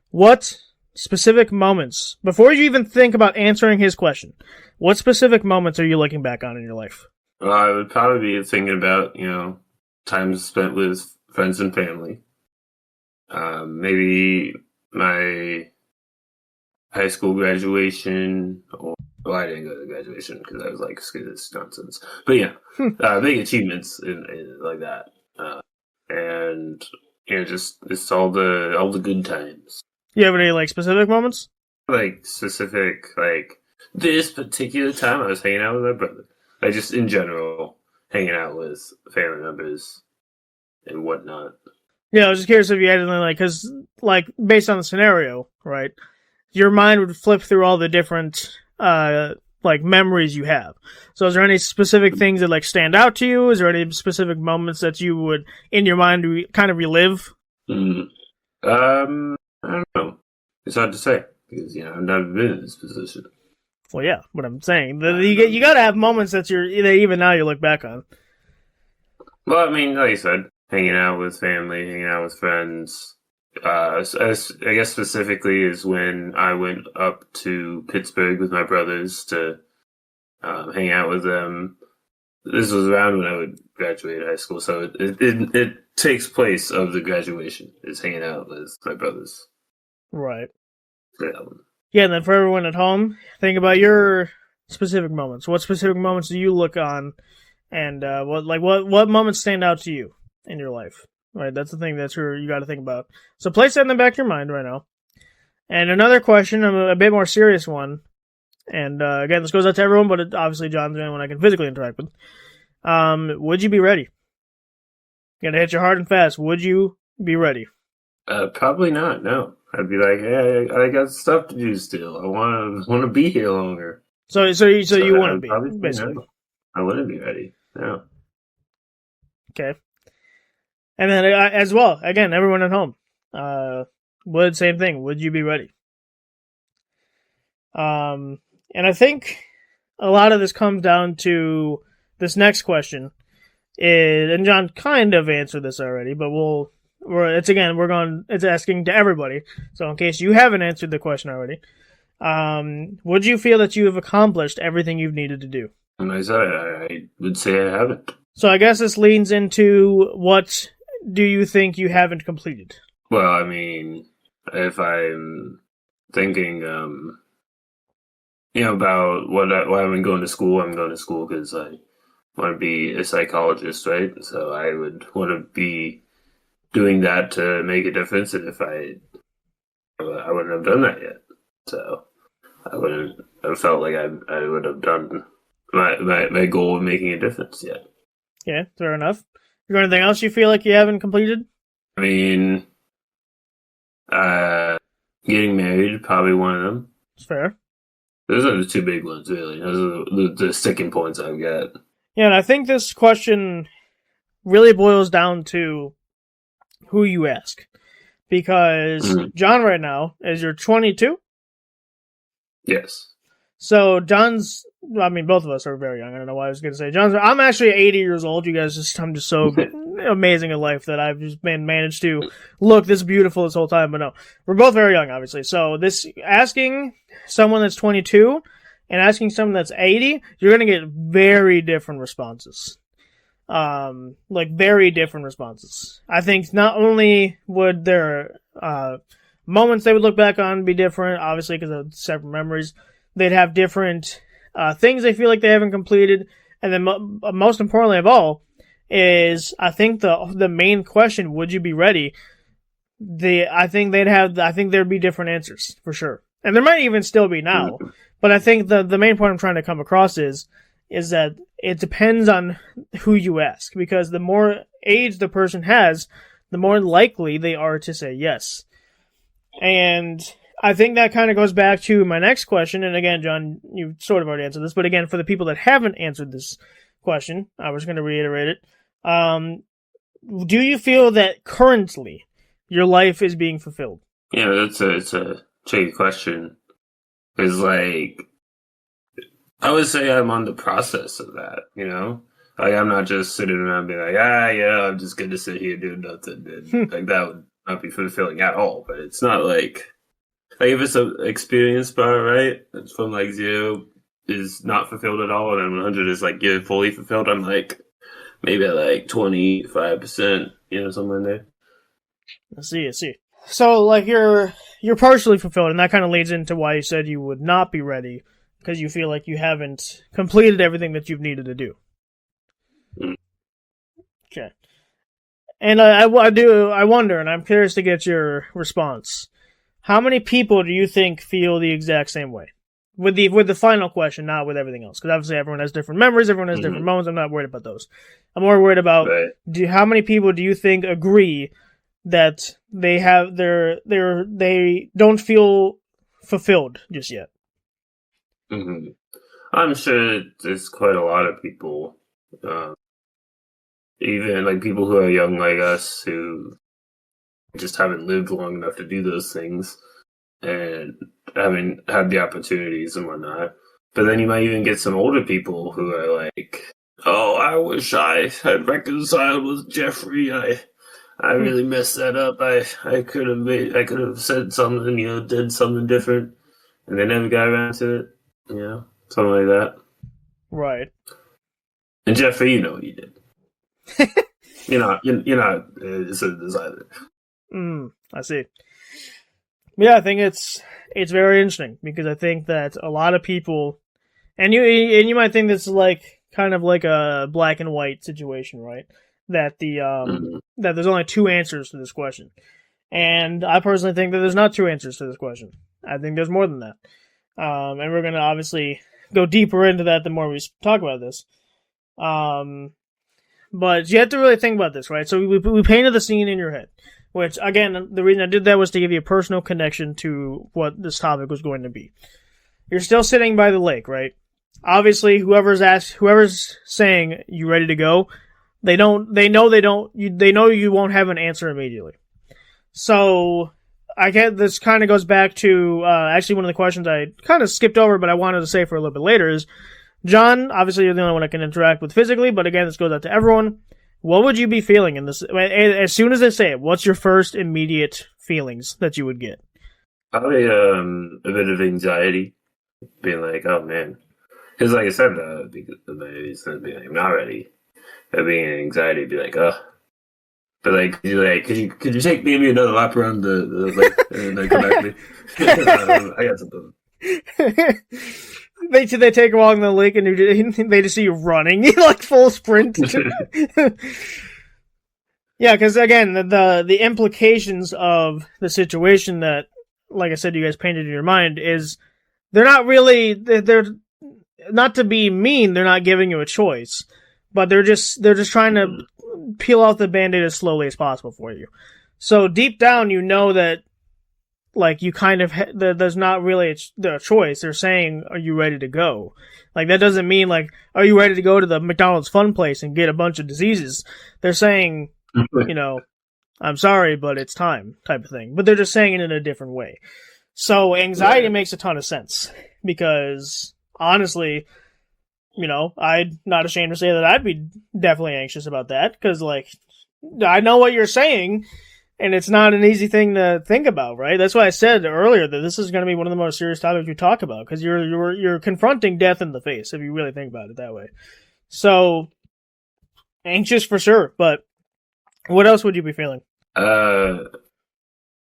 What specific moments, before you even think about answering his question, what specific moments are you looking back on in your life? Well, I would probably be thinking about, time spent with friends and family. Maybe my high school graduation, well, I didn't go to graduation because I was screw this nonsense. But yeah, big achievements in like that, and it's all the good times. You have any specific moments? Specific this particular time I was hanging out with my brother. Just in general, hanging out with family members. and whatnot. Yeah, I was just curious if you had anything like, because like based on the scenario, right? Your mind would flip through all the different like memories you have. So is there any specific things that like stand out to you? Is there any specific moments that you would in your mind kind of relive? I don't know. It's hard to say because I've never been in this position. Well, yeah, what I'm saying, you got to have moments that even now you look back on. Well, I mean, like you said, hanging out with family, hanging out with friends. I guess specifically is when I went up to Pittsburgh with my brothers to hang out with them. This was around when I would graduate high school, so it takes place of the graduation is hanging out with my brothers. Right. Yeah. Yeah, and then for everyone at home, think about your specific moments. What specific moments do you look on, and what moments stand out to you in your life? Right, that's the thing that's you got to think about. So place that in the back of your mind right now. And another question, a bit more serious one. And again, this goes out to everyone, but obviously John's the only one I can physically interact with. Would you be ready? Gonna hit you hard and fast. Would you be ready? Probably not. No, I'd be like, hey, I got stuff to do still. I want to be here longer. So you wouldn't be basically. No, I wouldn't be ready. No. Okay. And then as well, again, everyone at home, same thing. Would you be ready? And I think a lot of this comes down to this next question. And John kind of answered this already, but it's asking to everybody. So in case you haven't answered the question already, would you feel that you have accomplished everything you've needed to do? And I would say I haven't. So I guess this leans into what do you think you haven't completed? Well, I mean, if I'm thinking, about why I'm going to school, I'm going to school because I want to be a psychologist, right? So I would want to be doing that to make a difference, and if I wouldn't have done that yet. So I wouldn't have felt like I would have done my goal of making a difference yet. Yeah, fair enough. Is there anything else you feel like you haven't completed? I mean, getting married, probably one of them. It's fair. Those are the two big ones, really. Those are the sticking points I've got. Yeah, and I think this question really boils down to who you ask. Because John right now, you're 22? Yes. So John's, I mean, both of us are very young. I don't know why I was going to say John's. I'm actually 80 years old. You guys I'm just so amazing at life that I've just managed to look this beautiful this whole time. But no, we're both very young, obviously. So this asking someone that's 22 and asking someone that's 80, you're going to get very different responses. Very different responses. I think not only would their moments they would look back on be different, obviously because of separate memories, they'd have different things they feel like they haven't completed, and then most importantly of all is I think the main question, would you be ready? I think there'd be different answers for sure, and there might even still be now. But I think the main point I'm trying to come across is that it depends on who you ask, because the more age the person has, the more likely they are to say yes. And I think that kind of goes back to my next question. And again, John, you sort of already answered this, but again, for the people that haven't answered this question, I was going to reiterate it. Do you feel that currently your life is being fulfilled? Yeah, it's a tricky question. Because, I would say I'm on the process of that, Like, I'm not just sitting around being like, I'm just going to sit here doing nothing. Like, that would not be fulfilling at all. But it's not like if it's an experience bar, right? It's from 0 is not fulfilled at all, and then 100 is you're fully fulfilled. I'm maybe at 25%, somewhere in there. I see. So you're partially fulfilled, and that kind of leads into why you said you would not be ready, because you feel like you haven't completed everything that you've needed to do. Okay. And I wonder, and I'm curious to get your response. How many people do you think feel the exact same way? with the final question, not with everything else, because obviously everyone has different memories, everyone has different moments. I'm not worried about those. I'm more worried about how many people do you think agree that they don't feel fulfilled just yet? Mm-hmm. I'm sure there's quite a lot of people, even like people who are young like us, who just haven't lived long enough to do those things and haven't had the opportunities and whatnot. But then you might even get some older people who are like, "Oh, I wish I had reconciled with Jeffrey. I really messed that up. I could have said something, did something different, and they never got around to it, something like that." Right. And Jeffrey, you know what you did. you're not this either. I see. Yeah, I think it's very interesting because I think that a lot of people, and you might think this is like kind of like a black and white situation, right? That that there's only two answers to this question, and I personally think that there's not two answers to this question. I think there's more than that, and we're gonna obviously go deeper into that the more we talk about this. But you have to really think about this, right? So we painted the scene in your head, which, again, the reason I did that was to give you a personal connection to what this topic was going to be. You're still sitting by the lake, right? Obviously, whoever's saying you ready to go, they know you won't have an answer immediately. So this kind of goes back to actually one of the questions I kind of skipped over, but I wanted to say for a little bit later is, John, obviously you're the only one I can interact with physically, but again, this goes out to everyone. What would you be feeling in this? As soon as they say it, what's your first immediate feelings that you would get? Probably a bit of anxiety, being like, "Oh man," because like I said, because it's gonna be like, "I'm not ready." That'd be an anxiety, be like, "Oh," but like, could you take maybe another lap around the lake and then come back to me? I got something. They take along the lake and they just see you running like full sprint. Yeah, because again, the implications of the situation that, like I said, you guys painted in your mind is they're not to be mean. They're not giving you a choice, but they're just trying to peel off the Band-Aid as slowly as possible for you. So deep down, you know that. Like, you kind of, there's not really a choice. They're saying, are you ready to go? Like, that doesn't mean, like, are you ready to go to the McDonald's fun place and get a bunch of diseases? They're saying, I'm sorry, but it's time, type of thing. But they're just saying it in a different way. So, anxiety makes a ton of sense. Because, honestly, I'm not ashamed to say that I'd be definitely anxious about that. Because, like, I know what you're saying. And it's not an easy thing to think about, right? That's why I said earlier that this is going to be one of the most serious topics we talk about, because you're confronting death in the face if you really think about it that way. So anxious for sure, but what else would you be feeling?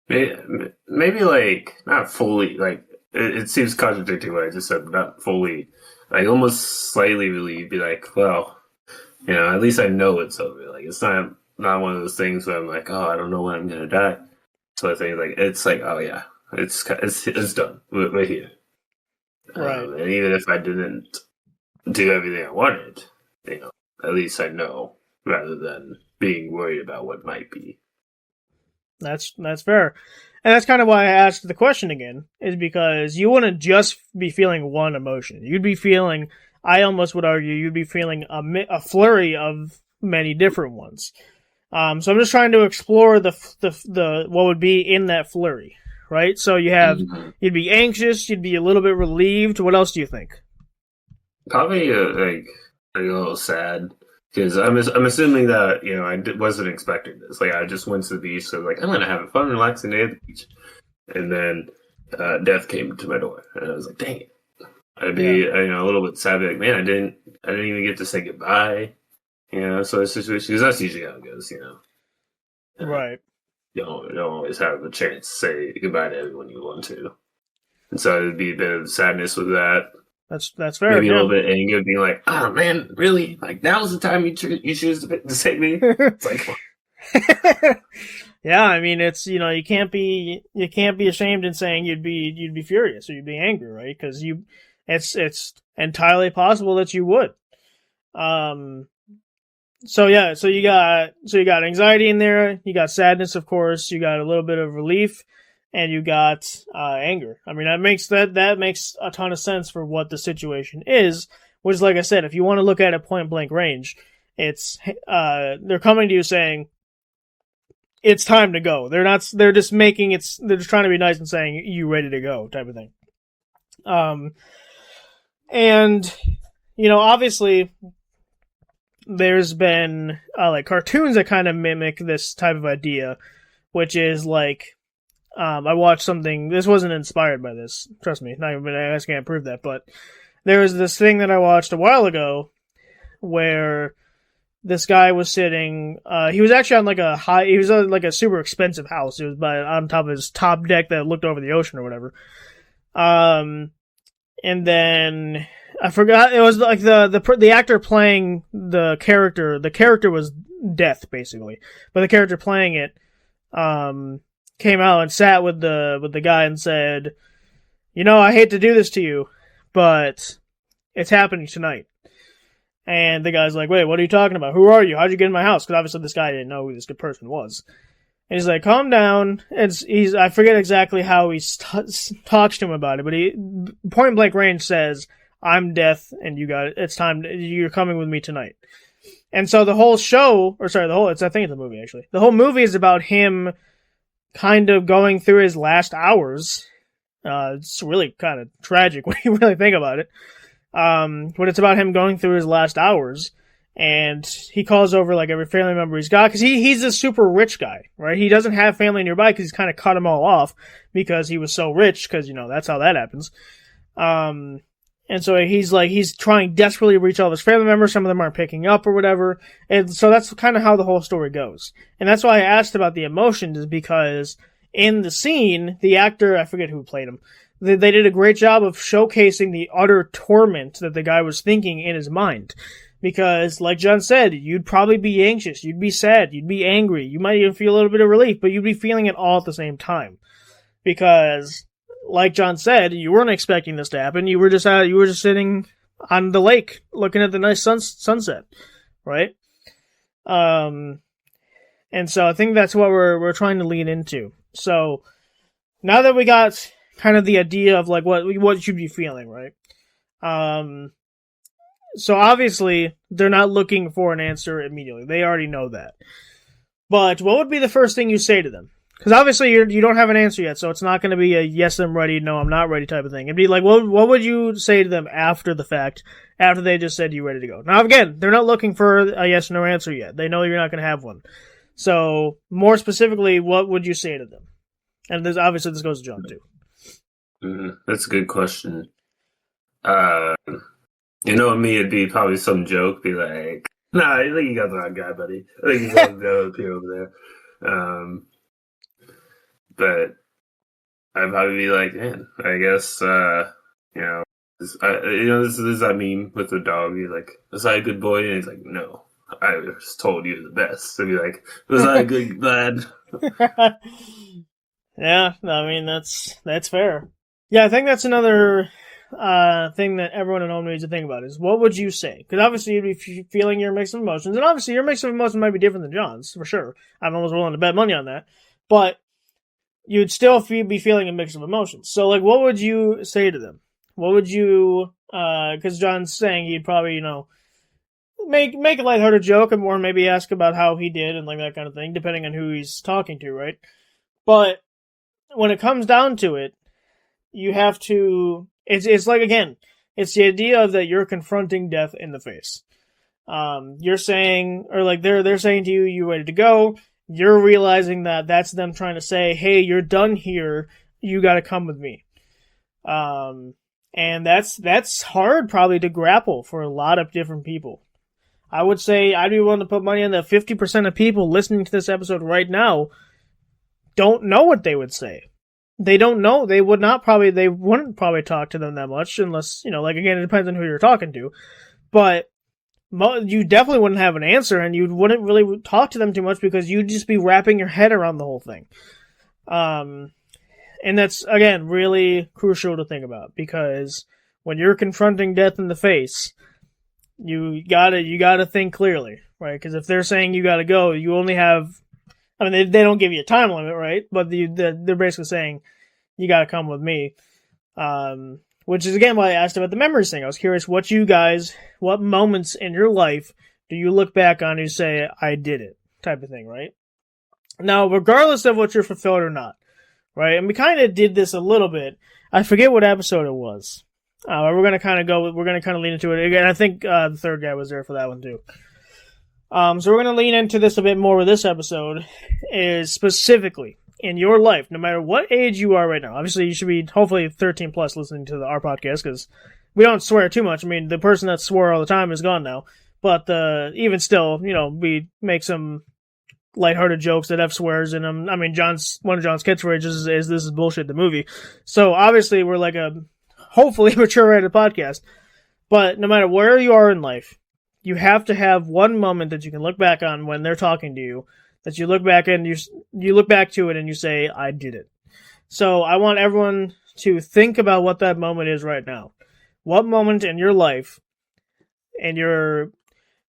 Maybe like not fully. Like it seems contradictory what I just said. Not fully. Like almost slightly relieved. Be like, well, at least I know it's over. Like it's not one of those things where I'm like, oh, I don't know when I'm gonna die. So I think it's like, oh yeah, it's done. We're here. Right. And even if I didn't do everything I wanted, at least I know, rather than being worried about what might be. That's fair. And that's kind of why I asked the question again, is because you wouldn't just be feeling one emotion. You'd be feeling, I almost would argue, you'd be feeling a flurry of many different ones. So I'm just trying to explore the what would be in that flurry, right? So you'd be anxious, you'd be a little bit relieved. What else do you think? Probably like a little sad, because I'm assuming that I wasn't expecting this. Like I just went to the beach, so like I'm gonna have a fun, relaxing day at the beach, and then death came to my door, and I was like, dang it. I'd be a little bit sad, like, man, I didn't even get to say goodbye. So it's just because that's usually how it goes, Right. You don't always have a chance to say goodbye to everyone you want to. And so it'd be a bit of sadness with that. That's fair. Maybe a little bit of anger, being like, oh man, really? Like now's the time you choose to save me? It's like, Yeah, I mean, it's, you can't be ashamed in saying you'd be furious or you'd be angry, right? Because it's entirely possible that you would. Um, so yeah, so you got anxiety in there, you got sadness, of course, you got a little bit of relief, and you got anger. I mean, that makes a ton of sense for what the situation is. Which, like I said, if you want to look at it point blank range, it's they're coming to you saying it's time to go. They're just making they're just trying to be nice and saying you ready to go type of thing. And obviously there's been like cartoons that kind of mimic this type of idea, which is like I watched something. This wasn't inspired by this. Trust me, not even I can't prove that. But there was this thing that I watched a while ago where this guy was sitting. He was actually on like a high. He was on like a super expensive house. It was on top of his top deck that looked over the ocean or whatever. And then I forgot. It was like the actor playing the character. The character was Death basically, but the character playing it came out and sat with the guy and said, I hate to do this to you, but it's happening tonight. And the guy's like, wait, what are you talking about? Who are you? How'd you get in my house? Because obviously this guy didn't know who this good person was. And he's like, calm down. I forget exactly how he talks to him about it, but he point blank range says, I'm Death, and it's time. You're coming with me tonight. And so the whole show, I think it's a movie actually. The whole movie is about him kind of going through his last hours. It's really kind of tragic when you really think about it. But it's about him going through his last hours, and he calls over like every family member he's got, because he's a super rich guy, right? He doesn't have family nearby because he's kind of cut them all off because he was so rich, because that's how that happens. And so he's trying desperately to reach all of his family members. Some of them aren't picking up or whatever. And so that's kind of how the whole story goes. And that's why I asked about the emotions, is because in the scene, the actor, I forget who played him, they did a great job of showcasing the utter torment that the guy was thinking in his mind. Because, like John said, you'd probably be anxious, you'd be sad, you'd be angry, you might even feel a little bit of relief, but you'd be feeling it all at the same time. Because, like John said, you weren't expecting this to happen. You were just sitting on the lake looking at the nice sunset, right? And so I think that's what we're trying to lean into. So now that we got kind of the idea of like what you should be feeling, right? So obviously they're not looking for an answer immediately. They already know that. But what would be the first thing you say to them? Because obviously you don't have an answer yet, so it's not going to be a yes, I'm ready, no, I'm not ready type of thing. It'd be like, what would you say to them after the fact, after they just said you're ready to go? Now, again, they're not looking for a yes or no answer yet. They know you're not going to have one. So, more specifically, what would you say to them? And obviously this goes to John, too. That's a good question. Me, it'd be probably some joke, be like, nah, I think you got the wrong guy, buddy. I think he's on the other peer over there. But I'd probably be like, man, I guess, this is that meme with the dog. He's like, was I a good boy? And he's like, no, I just told you the best. So be like, was I a good lad? Yeah, I mean, that's fair. Yeah, I think that's another thing that everyone at home needs to think about is what would you say? Because obviously you'd be feeling your mix of emotions, and obviously your mix of emotions might be different than John's, for sure. I'm almost willing to bet money on that. But you'd still be feeling a mix of emotions. So, like, what would you say to them? What would you, because John's saying he'd probably, make a lighthearted joke or maybe ask about how he did and like that kind of thing, depending on who he's talking to, right? But when it comes down to it, you have to, it's like, again, it's the idea of that you're confronting death in the face. You're saying, or like they're saying to you, you ready to go. You're realizing that that's them trying to say, hey, you're done here. You got to come with me. And that's hard probably to grapple for a lot of different people. I would say I'd be willing to put money on that 50% of people listening to this episode right now don't know what they would say. They don't know. They wouldn't probably talk to them that much unless, like, again, it depends on who you're talking to. But you definitely wouldn't have an answer, and you wouldn't really talk to them too much because you'd just be wrapping your head around the whole thing. And that's, again, really crucial to think about, because when you're confronting death in the face, you gotta think clearly, right? Because if they're saying you gotta go, you only have, I mean, they don't give you a time limit, right? But they're basically saying you gotta come with me. Which is, again, why I asked about the memories thing. I was curious what moments in your life do you look back on and you say, I did it, type of thing, right? Now, regardless of what you're fulfilled or not, right? And we kind of did this a little bit. I forget what episode it was. We're going to kind of lean into it again. I think the third guy was there for that one too. So we're going to lean into this a bit more with this episode, is specifically in your life, no matter what age you are right now. Obviously, you should be hopefully 13 plus listening to our podcast, because we don't swear too much. I mean, the person that swore all the time is gone now. But even still, we make some lighthearted jokes that have swears in them. I mean, one of John's catchphrases is "This is bullshit." The movie. So obviously, we're like a hopefully mature-rated podcast. But no matter where you are in life, you have to have one moment that you can look back on when they're talking to you, that you look back and you look back to it and you say, I did it. So I want everyone to think about what that moment is right now. What moment in your life, in your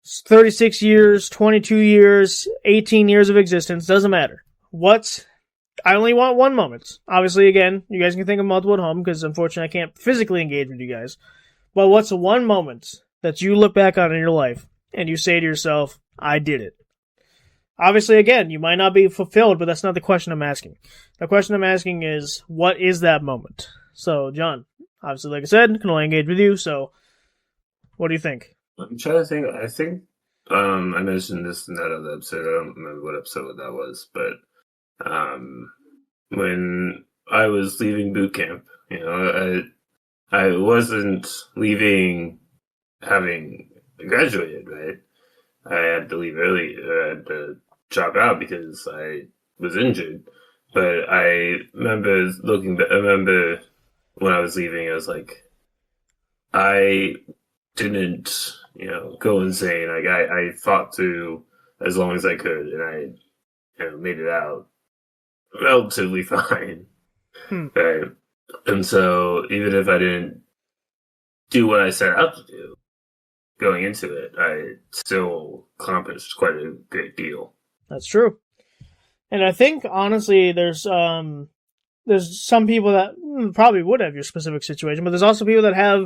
36 years, 22 years, 18 years of existence, doesn't matter. I only want one moment. Obviously, again, you guys can think of multiple at home, because unfortunately I can't physically engage with you guys. But what's the one moment that you look back on in your life and you say to yourself, I did it? Obviously, again, you might not be fulfilled, but that's not the question I'm asking. The question I'm asking is, what is that moment? So, John, obviously, like I said, can only engage with you, so what do you think? I'm trying to think. I think I mentioned this in that other episode. I don't remember what episode that was, but when I was leaving boot camp, I wasn't leaving having graduated, right? I had to leave early. I had to drop out because I was injured. But I remember I remember when I was leaving, I was like, I didn't, go insane. Like I fought through as long as I could, and I, made it out relatively fine. Right. And so even if I didn't do what I set out to do going into it, I still accomplished quite a great deal. That's true. And I think, honestly, there's some people that probably would have your specific situation, but there's also people that have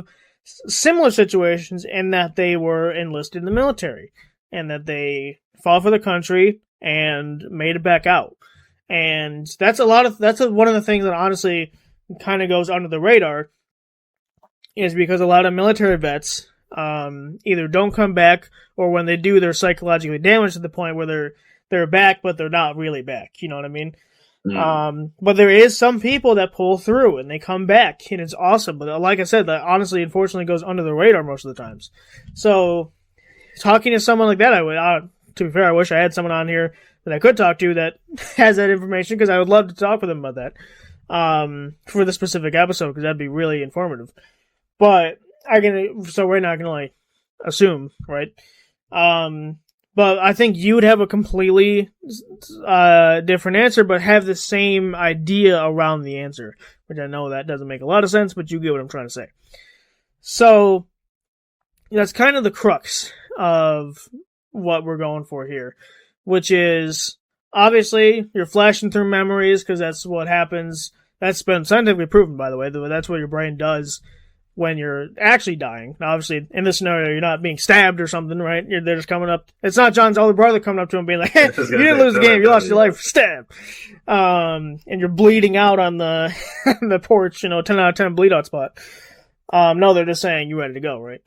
similar situations in that they were enlisted in the military and that they fought for the country and made it back out. And that's one of the things that honestly kind of goes under the radar, is because a lot of military vets either don't come back, or when they do, they're psychologically damaged to the point where they're back, but they're not really back. You know what I mean? But there is some people that pull through and they come back, and it's awesome. But like I said, that honestly, unfortunately, goes under the radar most of the times. So talking to someone like that, to be fair, I wish I had someone on here that I could talk to that has that information, because I would love to talk with them about that for the specific episode, because that'd be really informative. But so right now I can only assume, right? But I think you would have a completely different answer, but have the same idea around the answer, which I know that doesn't make a lot of sense, but you get what I'm trying to say. So that's kind of the crux of what we're going for here, which is, obviously, you're flashing through memories because that's what happens. That's been scientifically proven, by the way. That's what your brain does when you're actually dying. Now, obviously, in this scenario, you're not being stabbed or something, right? They're just coming up. It's not John's older brother coming up to him being like, hey, you didn't lose the game, you lost your life, stab. And you're bleeding out on the the porch, 10 out of 10 bleed out spot. No, they're just saying you're ready to go, right?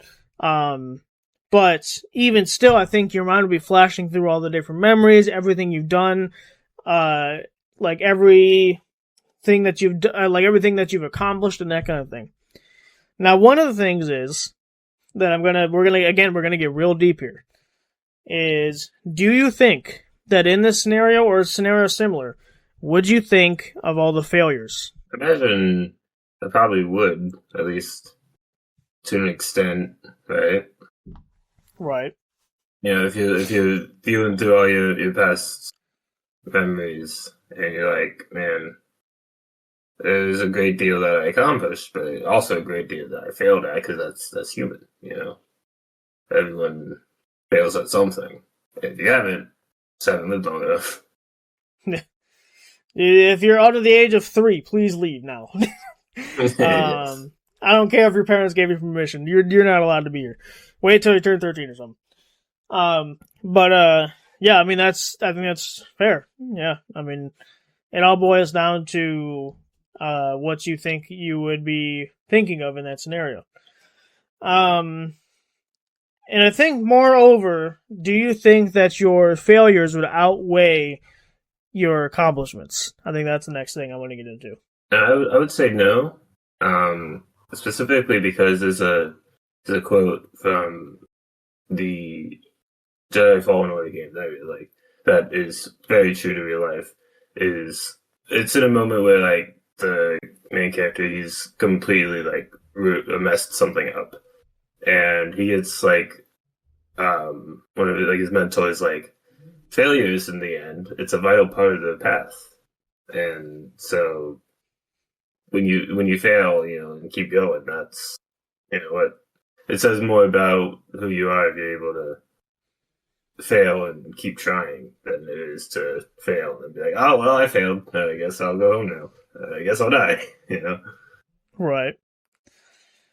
But even still, I think your mind will be flashing through all the different memories, everything you've done, like everything that you've accomplished and that kind of thing. Now, one of the things is that we're gonna get real deep here. Is, do you think that in this scenario or a scenario similar, would you think of all the failures? I imagine I probably would, at least to an extent, right? Right. If you're viewing through all your past memories and you're like, man, there's a great deal that I accomplished, but also a great deal that I failed at because that's human. Everyone fails at something. If you haven't, just haven't lived long enough. If you're under the age of 3, please leave now. Yes. I don't care if your parents gave you permission. You're not allowed to be here. Wait till you turn 13 or something. Yeah, I think that's fair. Yeah, I mean, it all boils down to what you think you would be thinking of in that scenario. And I think, moreover, do you think that your failures would outweigh your accomplishments? I think that's the next thing I want to get into. I would say no, specifically because there's a quote from the Jedi Fallen Order game that I really like that is very true to real life. It's in a moment where like the main character, he's completely like messed something up, and he gets like one of his mentor is like, failures in the end, it's a vital part of the path, and so when you fail, and keep going, that's what it says more about who you are if you're able to fail and keep trying than it is to fail and be like, oh well, I failed, I guess I'll go home now, I guess I'll die. Right.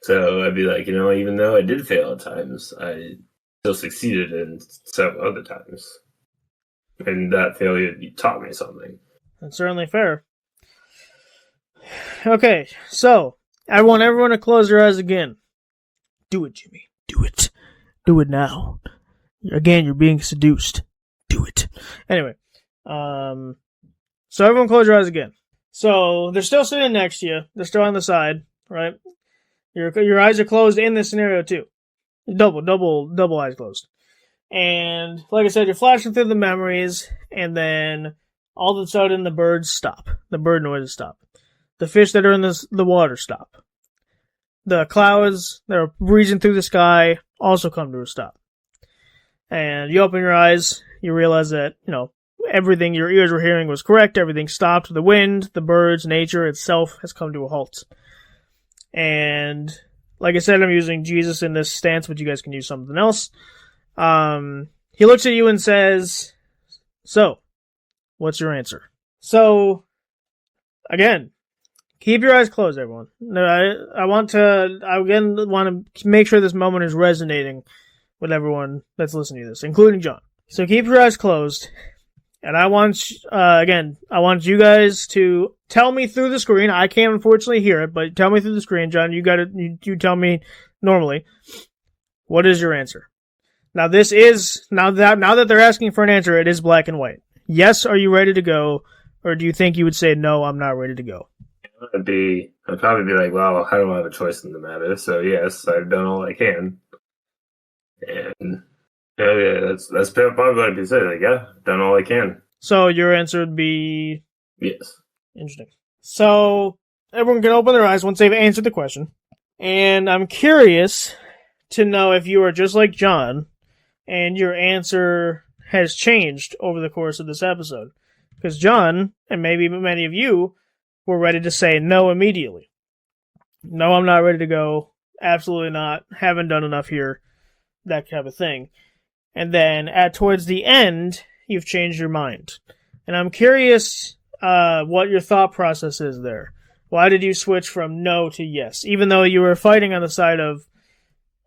So I'd be like, even though I did fail at times, I still succeeded in several other times, and that failure taught me something. That's certainly fair. Okay, so I want everyone to close their eyes again. Do it, Jimmy. Do it. Do it now. Again, you're being seduced. Do it. Anyway, so everyone close your eyes again. So they're still sitting next to you. They're still on the side, right? Your eyes are closed in this scenario too. Double eyes closed. And like I said, you're flashing through the memories, and then all of a sudden the birds stop. The bird noises stop. The fish that are in the water stop. The clouds that are breezing through the sky also come to a stop. And you open your eyes, you realize that, everything your ears were hearing was correct, everything stopped. The wind, the birds, nature itself has come to a halt. And like I said, I'm using Jesus in this stance, but you guys can use something else. He looks at you and says, so, what's your answer? So, again, keep your eyes closed, everyone. I want to make sure this moment is resonating with everyone that's listening to this, including John. So keep your eyes closed, and I want you guys to tell me through the screen. I can't unfortunately hear it, but tell me through the screen, John. You tell me normally. What is your answer? Now now that they're asking for an answer, it is black and white. Yes, are you ready to go, or do you think you would say no? I'm not ready to go. I'd probably be like, well, I don't have a choice in the matter, so yes, I've done all I can. And that's probably what I'd be saying. Like, yeah, done all I can. So your answer would be yes. Interesting. So everyone can open their eyes once they've answered the question, and I'm curious to know if you are just like John, and your answer has changed over the course of this episode. Because John, and maybe many of you, were ready to say no immediately. No, I'm not ready to go. Absolutely not. Haven't done enough here. That type of thing. And then towards the end, you've changed your mind. And I'm curious what your thought process is there. Why did you switch from no to yes? Even though you were fighting on the side of,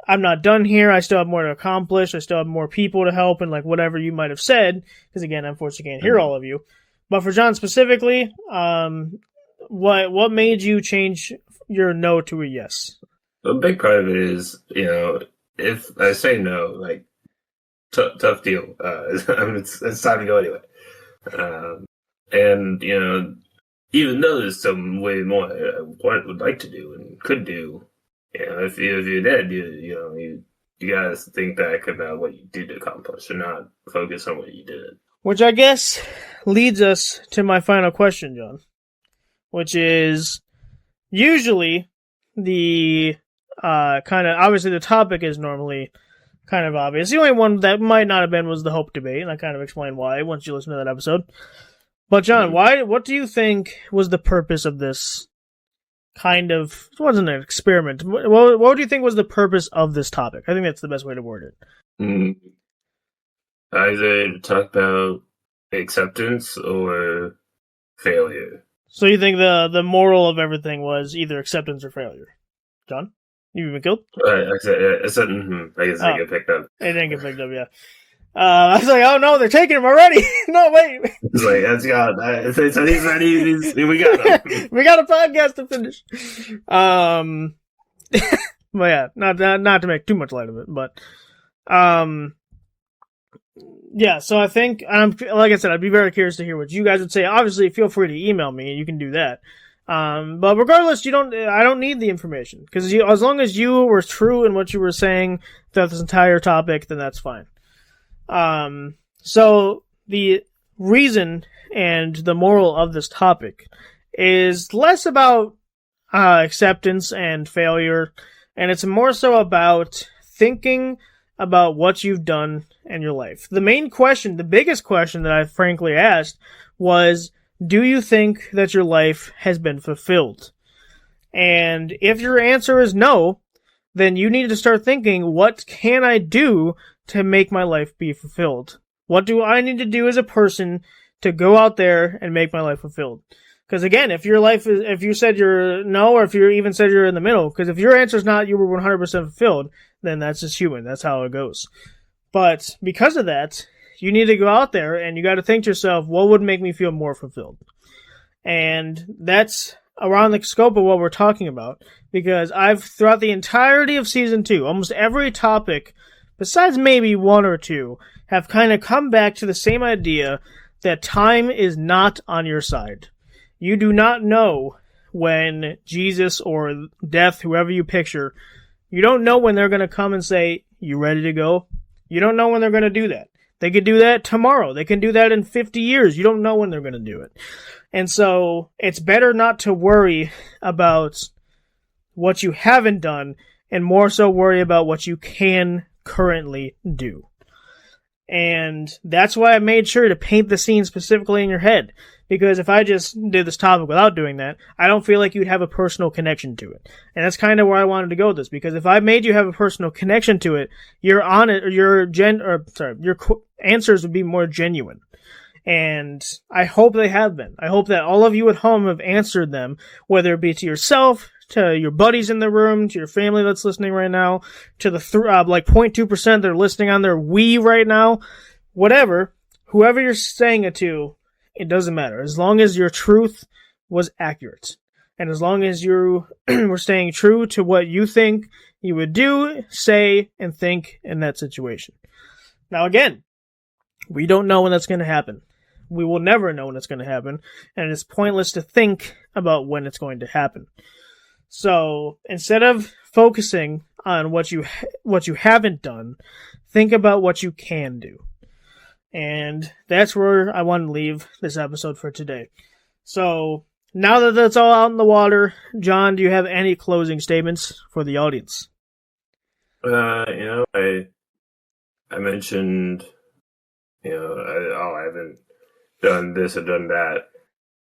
I'm not done here, I still have more to accomplish, I still have more people to help, and like whatever you might have said, because again, I unfortunately can't hear all of you. But for John specifically, what made you change your no to a yes? A big part of it is, if I say no, like, tough deal. It's time to go anyway. And, even though there's some way more I would like to do and could do, if you're dead, you gotta think back about what you did accomplish and not focus on what you did. Which I guess leads us to my final question, John. Which is, usually the obviously the topic is normally kind of obvious. The only one that might not have been was the Hope debate, and I kind of explained why once you listen to that episode. But John, what do you think was the purpose of this kind of, it wasn't an experiment. What do you think was the purpose of this topic? I think that's the best way to word it. Either talk about acceptance or failure. So you think the moral of everything was either acceptance or failure? John? You've been killed? I guess I get picked up. It didn't get picked up, yeah. I was like, oh no, they're taking him already. No, wait. It's like, that's God. So he's ready. We got him. We got a podcast to finish. But yeah, not to make too much light of it, but yeah. So I think, like I said, I'd be very curious to hear what you guys would say. Obviously, feel free to email me. You can do that. But regardless, I don't need the information because as long as you were true in what you were saying throughout this entire topic, then that's fine. So the reason and the moral of this topic is less about acceptance and failure, and it's more so about thinking about what you've done in your life. The main question, the biggest question that I frankly asked was, do you think that your life has been fulfilled? And if your answer is no, then you need to start thinking, what can I do to make my life be fulfilled? What do I need to do as a person to go out there and make my life fulfilled? Because again, if you said you're no, or if you even said you're in the middle, because if your answer is not, you were 100% fulfilled, then that's just human. That's how it goes. But because of that, you need to go out there and you got to think to yourself, what would make me feel more fulfilled? And that's around the scope of what we're talking about, because throughout the entirety of season 2, almost every topic, besides maybe one or two, have kind of come back to the same idea that time is not on your side. You do not know when Jesus or death, whoever you picture, you don't know when they're going to come and say, you ready to go? You don't know when they're going to do that. They could do that tomorrow. They can do that in 50 years. You don't know when they're going to do it. And so it's better not to worry about what you haven't done and more so worry about what you can currently do. And that's why I made sure to paint the scene specifically in your head. Because if I just did this topic without doing that, I don't feel like you'd have a personal connection to it. And that's kind of where I wanted to go with this. Because if I made you have a personal connection to it, your answers would be more genuine. And I hope they have been. I hope that all of you at home have answered them, whether it be to yourself, to your buddies in the room, to your family that's listening right now, to the 0.2% that are listening on their Wii right now, whatever, whoever you're saying it to, it doesn't matter. As long as your truth was accurate. And as long as you were staying true to what you think you would do, say, and think in that situation. Now again, we don't know when that's going to happen. We will never know when it's going to happen. And it's pointless to think about when it's going to happen. So instead of focusing on what you haven't done, think about what you can do. And that's where I want to leave this episode for today. So now that that's all out in the water, John, do you have any closing statements for the audience? I mentioned, I haven't done this or done that,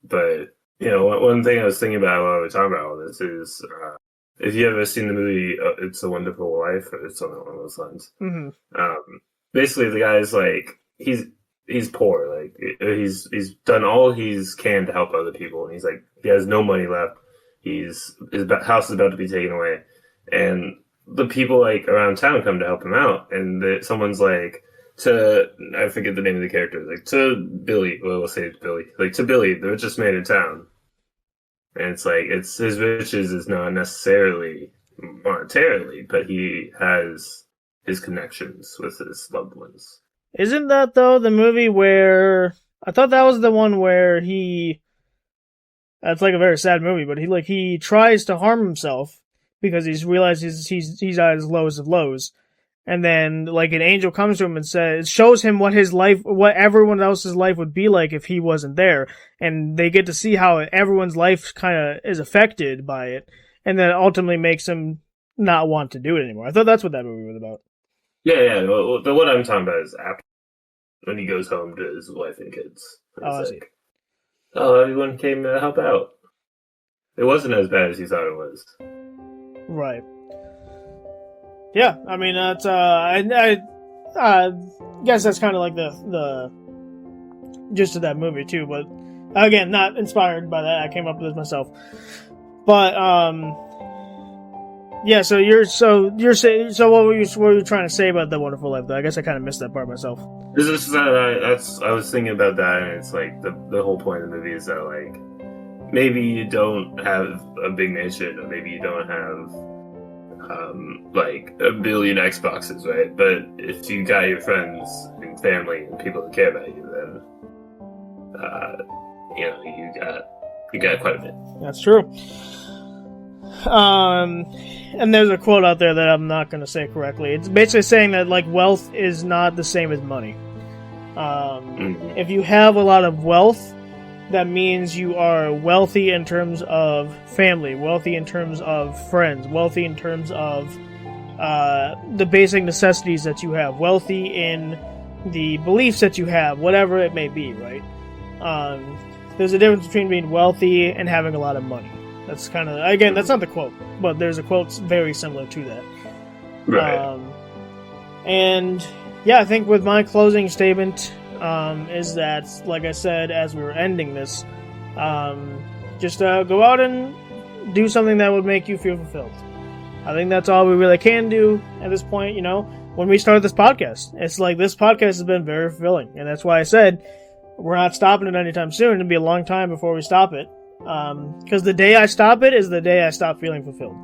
but one thing I was thinking about while we were talking about all this is, if you ever seen the movie It's a Wonderful Life, or it's something along those lines. Mm-hmm. Basically, the guy's like, he's poor, like he's done all he can to help other people, and he's like, he has no money left. His house is about to be taken away, and the people like around town come to help him out, and someone's like, I forget the name of the character, like to Billy, we'll say it's Billy, like to Billy, the richest man in town. And it's like, his riches is not necessarily monetarily, but he has his connections with his loved ones. Isn't that, though, the movie where... I thought that was the one where that's like a very sad movie, but he tries to harm himself because he's realized he's at his lowest of lows. And then, like, an angel comes to him and shows him what everyone else's life would be like if he wasn't there. And they get to see how everyone's life kind of is affected by it. And then it ultimately makes him not want to do it anymore. I thought that's what that movie was about. Yeah. Well, the what I'm talking about is after when he goes home to his wife and kids. Oh, I It's see. like, oh, everyone came to help out. It wasn't as bad as he thought it was. Right. Yeah, I mean that's I guess that's kind of like the gist of that movie too. But again, not inspired by that. I came up with it myself. But yeah. So you're saying, so what were you trying to say about The Wonderful Life? Though I guess I kind of missed that part myself. This is I was thinking about that, and it's like the whole point of the movie is that like maybe you don't have a big mansion, or maybe you don't have like a billion Xboxes, right? But if you got your friends and family and people who care about you, then you got quite a bit. That's true. And there's a quote out there that I'm not going to say correctly. It's basically saying that like wealth is not the same as money. If you have a lot of wealth, that means you are wealthy in terms of family, wealthy in terms of friends, wealthy in terms of the basic necessities that you have, wealthy in the beliefs that you have, whatever it may be, right? There's a difference between being wealthy and having a lot of money. That's kind of, again, that's not the quote, but there's a quote very similar to that. Right. And yeah, I think with my closing statement is that, like I said, as we were ending this, just go out and do something that would make you feel fulfilled. I think that's all we really can do at this point. You know, when we started this podcast, it's like this podcast has been very fulfilling, and that's why I said we're not stopping it anytime soon. It'll be a long time before we stop it, because the day I stop it is the day I stop feeling fulfilled.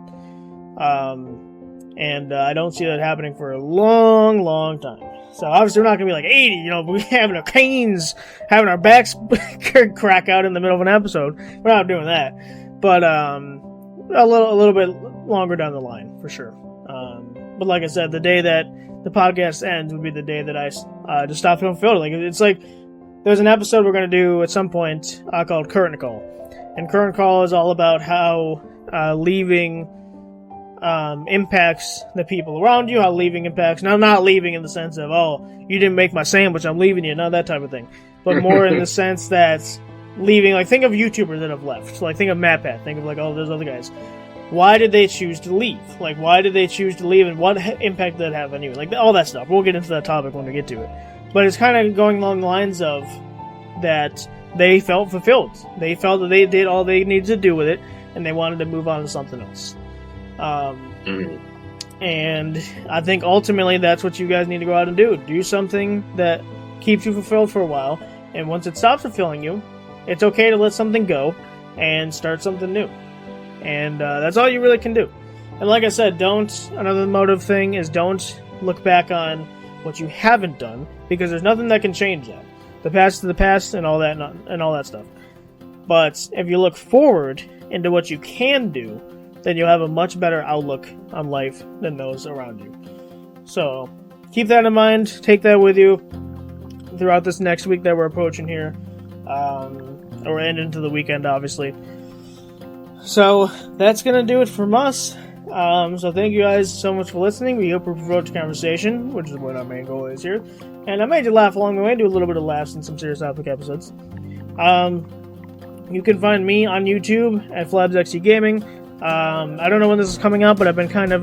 And I don't see that happening for a long, long time. So obviously we're not going to be like 80, you know, we having our canes, having our backs crack out in the middle of an episode. We're not doing that. But a little bit longer down the line, for sure. But like I said, the day that the podcast ends would be the day that I just stop feeling fulfilled. Like, it's like there's an episode we're going to do at some point called Curtain Call. And Curtain Call is all about how leaving impacts the people around you, how leaving impacts, now not leaving in the sense of, oh, you didn't make my sandwich, I'm leaving you, not that type of thing, but more in the sense that leaving, like, think of YouTubers that have left, so, like, think of MatPat, think of, like, all those other guys. Why did they choose to leave? Like, why did they choose to leave, and what impact did that have on you? Like, all that stuff. We'll get into that topic when we get to it. But it's kind of going along the lines of that they felt fulfilled. They felt that they did all they needed to do with it, and they wanted to move on to something else. And I think ultimately that's what you guys need to go out and do. Do something that keeps you fulfilled for a while, and once it stops fulfilling you, it's okay to let something go and start something new. And that's all you really can do. And like I said, another motive thing is don't look back on what you haven't done, because there's nothing that can change that. The past is the past and all that stuff. But if you look forward into what you can do, then you'll have a much better outlook on life than those around you. So keep that in mind. Take that with you throughout this next week that we're approaching here. Or end into the weekend, obviously. So that's going to do it from us. So thank you guys so much for listening. We hope we provoked the conversation, which is what our main goal is here. And I made you laugh along the way, do a little bit of laughs in some serious topic episodes. You can find me on YouTube at FlabsXC Gaming. I don't know when this is coming out, but I've been kind of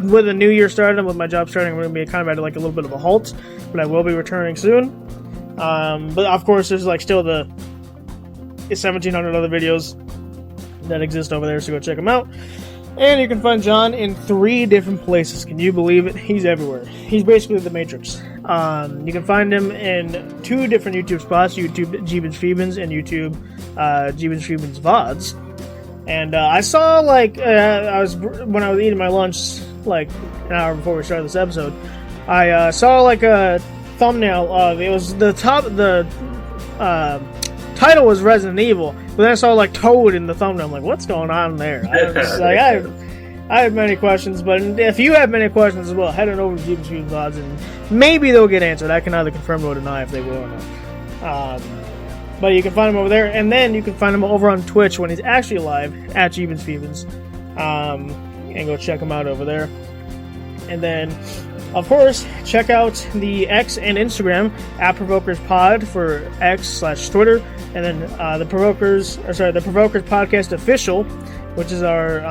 with the new year started and with my job starting, we're going to be kind of at like a little bit of a halt, but I will be returning soon. But of course, there's like still the 1,700 other videos that exist over there, so go check them out. And you can find John in 3 different places. Can you believe it? He's everywhere. He's basically the Matrix. You can find him in 2 different YouTube spots, YouTube Jeebins Phoebins and YouTube Jeebins Phoebins VODs. And I saw, like, when I was eating my lunch, like, an hour before we started this episode, I saw, like, a thumbnail of, it was the title was Resident Evil, but then I saw, like, Toad in the thumbnail. I'm like, what's going on there? I have many questions, but if you have many questions as well, head on over to Jeebins Phoebins VODs, and maybe they'll get answered. I can either confirm or deny if they will or not. But you can find him over there, and then you can find him over on Twitch when he's actually live at Jeebins Phoebins. And go check him out over there. And then Of course, check out the X and Instagram at ProvokersPod for X/Twitter, and then the Provokers Podcast Official, which is our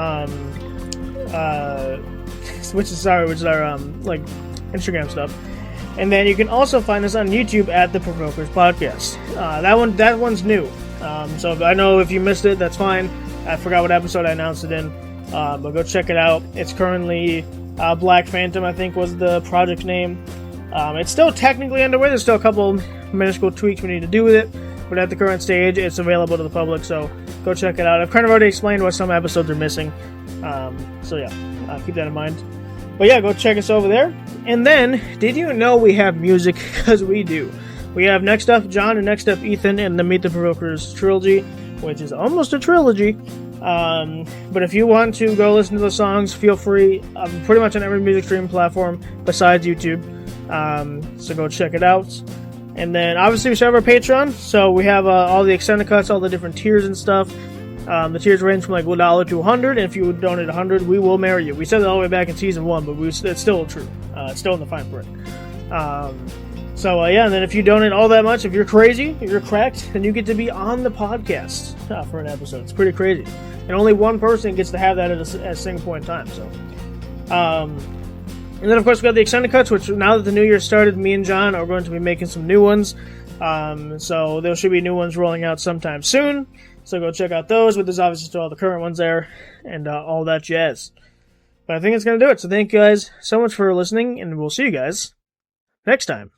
like Instagram stuff. And then you can also find us on YouTube at the Provokers Podcast. That one's new. So I know if you missed it, that's fine. I forgot what episode I announced it in, but go check it out. It's currently Black Phantom, I think, was the project name. It's still technically underway. There's still a couple minuscule tweaks we need to do with it, but at the current stage, it's available to the public. So go check it out. I've kind of already explained what some episodes are missing. So yeah, keep that in mind. But yeah, go check us over there. And then, did you know we have music? Because we do. We have Next Up John and Next Up Ethan in the Meet the Provokers trilogy, which is almost a trilogy. But if you want to go listen to the songs, feel free. Pretty much on every music streaming platform besides YouTube. So go check it out. And then, obviously, we still have our Patreon. So we have all the extended cuts, all the different tiers and stuff. The tiers range from like $1 to $100, and if you would donate $100, we will marry you. We said that all the way back in season 1, but it's still true. It's still in the fine print. And then if you donate all that much, if you're crazy, if you're cracked, then you get to be on the podcast for an episode. It's pretty crazy. And only one person gets to have that at a single point in time. So, and then of course we got the extended cuts, which now that the new year started, me and John are going to be making some new ones. So there should be new ones rolling out sometime soon. So go check out those, but there's obviously still all the current ones there, and all that jazz. But I think it's going to do it. So thank you guys so much for listening, and we'll see you guys next time.